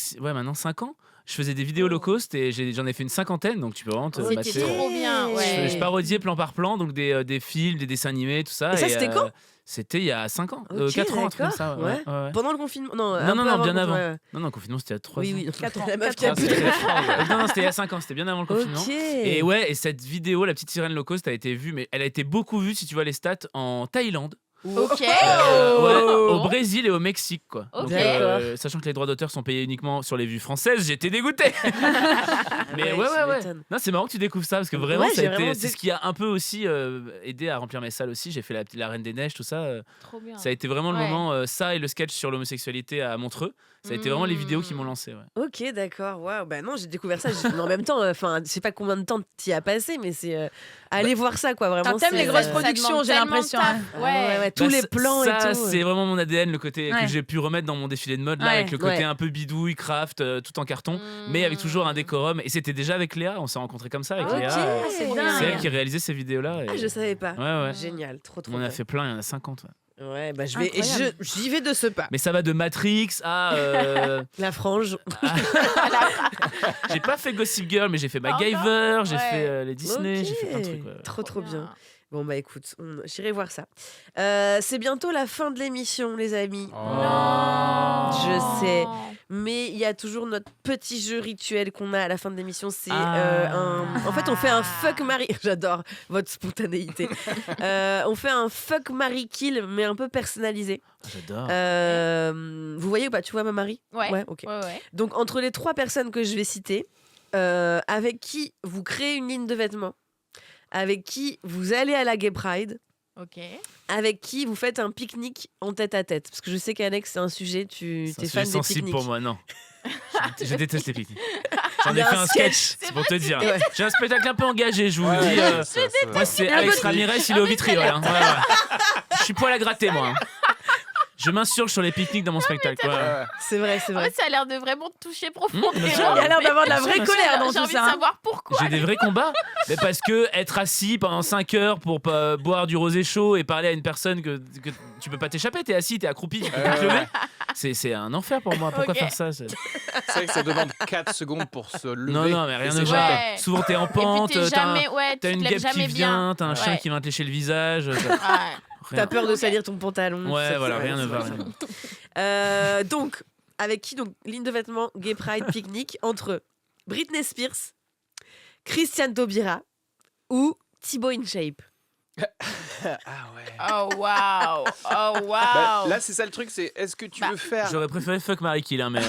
ans. Je faisais des vidéos low cost et j'en ai fait une 50 donc tu peux vraiment te C'était matcher. trop bien, ouais. Je parodiais plan par plan, donc des films, des dessins animés, tout ça. Et ça, c'était quand C'était il y a 5 ans, Ok, 4 ans, un truc comme ça. d'accord, ouais. Ouais. Pendant le confinement. Non, un Non, non, peu non, avant bien le avant. confinement, ouais. Non, le confinement, c'était il y a 3 Oui, ans. oui. 4 ans. La meuf 4 qui a ans. plus de- Non, c'était il y a 5 ans, c'était bien avant le confinement. Ok. Et ouais, et cette vidéo, La Petite Sirène low cost, a été vue, mais elle a été beaucoup vue si tu vois les stats en Thaïlande. Ok. Ouais, au Brésil et au Mexique, quoi. Ok. Donc, sachant que les droits d'auteur sont payés uniquement sur les vues françaises, j'étais dégoûté. Mais ouais, tu ouais. m'étonnes. Non, c'est marrant que tu découvres ça parce que vraiment, Ouais, ça a j'ai été, vraiment c'est ce qui a un peu aussi aidé à remplir mes salles aussi. J'ai fait la Reine des Neiges, tout ça. Trop bien. Ça a été vraiment le Ouais. moment, ça et le sketch sur l'homosexualité à Montreux. Ça a été vraiment les vidéos qui m'ont lancé. Ouais. Ok, d'accord. Waouh. Bah non, j'ai découvert ça. Mais en même temps, enfin, je sais pas combien de temps tu y as passé, mais c'est aller voir ça, quoi. Vraiment. T'aimes c'est, les grosses Ça productions, demande j'ai tellement l'impression. de hein. taf. Ouais, ouais, tous Bah, les plans ça, et tout. c'est vraiment mon ADN, le côté Ouais. que j'ai pu remettre dans mon défilé de mode là, Ouais. avec le côté Ouais. un peu bidouille, craft, tout en carton, mais avec toujours un décorum. Et c'était déjà avec Léa, on s'est rencontrés comme ça avec Ok, Léa. c'est dingue. dingue. C'est elle qui réalisait ces vidéos là. Ah, je savais pas. Ouais, ouais. Génial, trop On en a fait plein, il y en a 50. Ouais. Ouais, bah Incroyable. j'y vais de ce pas. Mais ça va de Matrix à. La frange. J'ai pas fait Gossip Girl, mais j'ai fait MacGyver, j'ai fait les Disney, j'ai fait plein de trucs. Ouais. Trop bien. Bon bah écoute, j'irai voir ça. C'est bientôt la fin de l'émission, les amis. Je sais, mais il y a toujours notre petit jeu rituel qu'on a à la fin de l'émission. C'est en fait, on fait un fuck Marry. J'adore votre spontanéité. On fait un fuck Marry kill, mais un peu personnalisé. J'adore. Vous voyez ou pas? Tu vois ma Marie? Ouais. Ok. Ouais. Donc entre les 3 personnes que je vais citer, avec qui vous créez une ligne de vêtements, avec qui vous allez à la Gay Pride, Ok. avec qui vous faites un pique-nique en tête à tête. Parce que je sais qu'Alex, c'est un sujet, tu C'est es un fan sujet des sensible pique-niques. pour moi, non. Je déteste les pique-niques. J'en Il y ai a fait un un sketch. sketch, c'est pour te dire. Ouais. J'ai un spectacle un peu engagé, je vous le dis. Moi, c'est Alex Ramirez, il est au vitriol. Hein. Ouais. Je suis poil à gratter, moi. Hein. Je m'insurge sur les pique-niques dans mon spectacle. Ouais. C'est vrai, c'est En vrai. fait, ça a l'air de vraiment te toucher profondément. bien sûr. Il y a l'air d'avoir de la vraie J'ai colère dans J'ai tout envie ça. de savoir pourquoi. J'ai des vrais combats. Mais parce que être assis pendant 5 heures pour boire du rosé chaud et parler à une personne que tu peux pas t'échapper, t'es assis, t'es accroupi, tu peux pas te lever. C'est un enfer pour moi. Pourquoi Ok. faire ça? C'est vrai que ça demande 4 secondes pour se lever. Non, mais rien et ne s'échapper. va. Ouais. Souvent t'es en Et puis pente, t'es t'as jamais, t'as tu te une lèves guêpe qui jamais vient, bien. t'as un chien qui vient te lécher le visage. Ouais. T'as peur de salir ton pantalon. Ouais, ça, voilà, c'est rien vrai, ne c'est va. vrai. rien. Donc, avec qui donc ligne de vêtements, Gay Pride, pique-nique entre Britney Spears, Christiane Taubira ou Thibaut InShape. Ah ouais. Oh waouh. Oh waouh. Bah, là, c'est ça le truc, c'est est-ce que tu veux faire. J'aurais préféré fuck Marie Kill, hein, mais.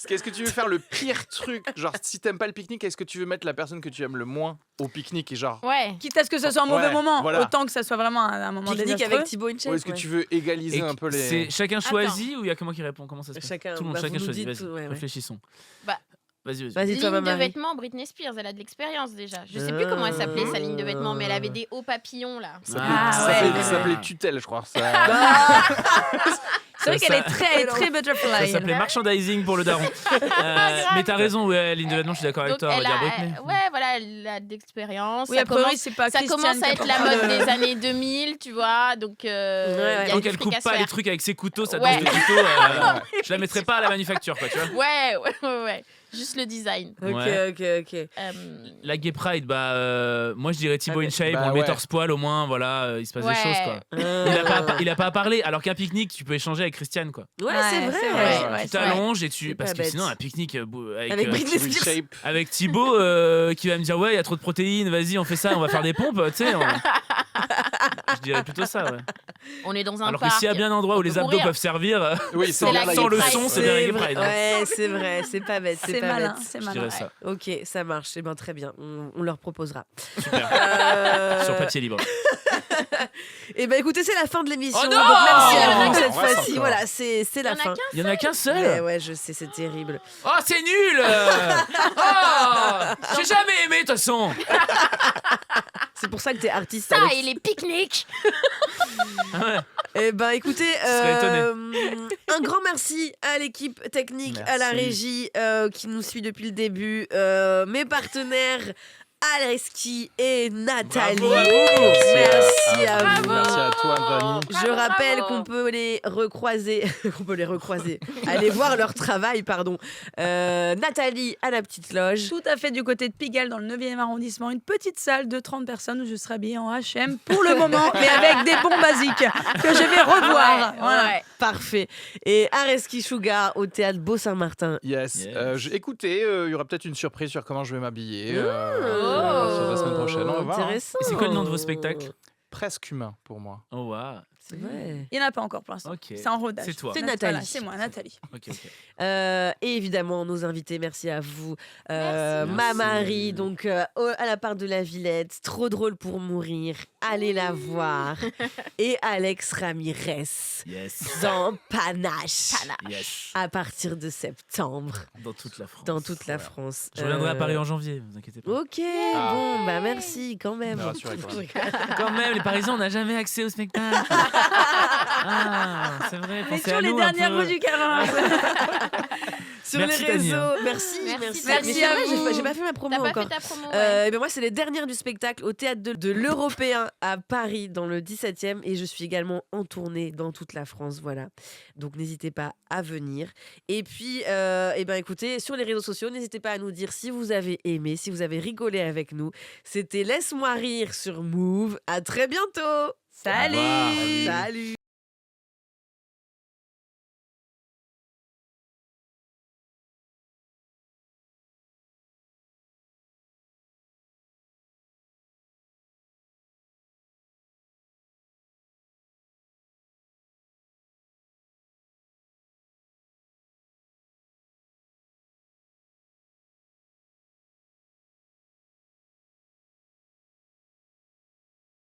Est-ce que tu veux faire le pire truc? Genre, si t'aimes pas le pique-nique, est-ce que tu veux mettre la personne que tu aimes le moins au pique-nique et genre. Ouais. Quitte à ce que ce soit un mauvais Ouais, moment, voilà. autant que ça soit vraiment un moment Pique-nique désastreux. avec Thibaut InShape. Ou est-ce que tu veux égaliser un peu les. C'est chacun choisit ou il y a que moi qui réponds? Comment ça se passe? Chacun, Tout le monde, bah, chacun vous nous choisit. dites, Vas-y, ouais. réfléchissons. Bah, Vas-y. Vas-y, Ligne toi, ma de Marie. vêtements, Britney Spears, elle a de l'expérience déjà. Je sais plus comment elle s'appelait sa ligne de vêtements, mais elle avait des hauts papillons là. Ça s'appelait tutelle, je crois. Ça... C'est vrai qu'elle est très butterfly. Ça s'appelait merchandising pour le daron. Mais t'as raison, ouais, ligne de vêtements, je suis d'accord avec Donc toi. On va elle dire a, Britney. ouais, voilà, elle a de l'expérience. Oui, Ça a priori, commence- c'est pas Ça Christiane commence à qui être la apportera mode le- des années 2000, tu vois. Donc, il y a Tant du qu'elle fric coupe à se pas faire. les trucs avec ses couteaux, ça Ouais. danse le couteau. Je la mettrais pas à la manufacture, quoi, tu vois. Ouais. Juste le design. Ok. La Gay Pride, moi je dirais Thibaut InShape, Bah on le met ouais. torse-poil au moins, voilà, il se passe des Ouais. choses, quoi. Il a pas à parler, alors qu'un pique-nique, tu peux échanger avec Christiane, quoi. Ouais, c'est vrai. Ouais, Tu c'est vrai. t'allonges et tu. C'est Parce pas que bête. sinon, un pique-nique Avec Britney Thibaut Spears. InShape. avec Thibaut qui va me dire ouais il y a trop de protéines, vas-y on fait ça, on va faire des pompes, tu sais. Je dirais plutôt ça, ouais. On est dans un Alors que parc. s'il y a bien un endroit où on les peut abdos mourir. peuvent servir, Oui, C'est la sans Gay le Pride. son, c'est bien la Gay Pride. Ouais, c'est vrai, c'est pas bête. C'est pas malin, bête. c'est Je malin. dirais ça. Ok, ça marche. Eh ben, très bien. On leur proposera. Super. Sur papier libre. Et ben écoutez, c'est la fin de l'émission. Oh donc non merci à Oh, vous cette on reste fois-ci. encore. Voilà, c'est Il y la en a fin. qu'un. Il y en a qu'un seul. Ouais, je sais, c'est terrible. Oh c'est nul. Oh j'ai jamais aimé de toute façon. C'est pour ça que t'es artiste. Ça Alex. et les pique-niques. Eh ben écoutez, serais un grand merci à l'équipe technique, Merci. à la régie qui nous suit depuis le début, mes partenaires Aleski et Nathalie. Bravo à vous. Merci à vous. Merci à toi, Vanny. Je rappelle bravo. qu'on peut les recroiser, aller voir leur travail, pardon. Nathalie à la petite loge. Tout à fait du côté de Pigalle dans le 9e arrondissement, une petite salle de 30 personnes où je serai habillée en H&M pour le moment, mais avec des bons basiques que je vais revoir. Voilà. Ouais. Parfait. Et Areski Sugar au théâtre Beau-Saint-Martin. Yes. Yes. Écoutez, il y aura peut-être une surprise sur comment je vais m'habiller sur Oh. la semaine prochaine. On va voir. hein. Intéressant. Et c'est quoi le nom de vos spectacles? Presque humain pour moi. Oh waouh. C'est vrai. Il n'y en a pas encore pour l'instant. Ok. C'est en rodage. C'est toi. C'est Voilà, Nathalie. c'est moi, Nathalie. Ok. Et évidemment, nos invités, merci à vous. Merci. Ma Marie, donc à la part de la Villette, trop drôle pour mourir, allez la voir. Et Alex Ramirez, Yes. dans Panache, Yes. à partir de septembre, Dans toute la France. dans toute la France. Je reviendrai à Paris en janvier, vous inquiétez pas. Ok, bon, bah merci quand même. Mais rassurez quand même. Quand même, les Parisiens, on n'a jamais accès au spectacle. Ah, c'est vrai. Mais Pensez toujours à les nous un dernières peu. rues du Carin. sur Merci, les réseaux. Tania. Merci. Tania. C'est vrai, j'ai pas fait ma promo T'as pas encore. fait ta promo, Et ben moi, c'est les dernières du spectacle au théâtre de l'Européen à Paris, dans le 17e. Et je suis également en tournée dans toute la France. Voilà. Donc, n'hésitez pas à venir. Et puis, écoutez, sur les réseaux sociaux, n'hésitez pas à nous dire si vous avez aimé, si vous avez rigolé avec nous. C'était Laisse-moi rire sur Move. À très bientôt. Salut. Salut.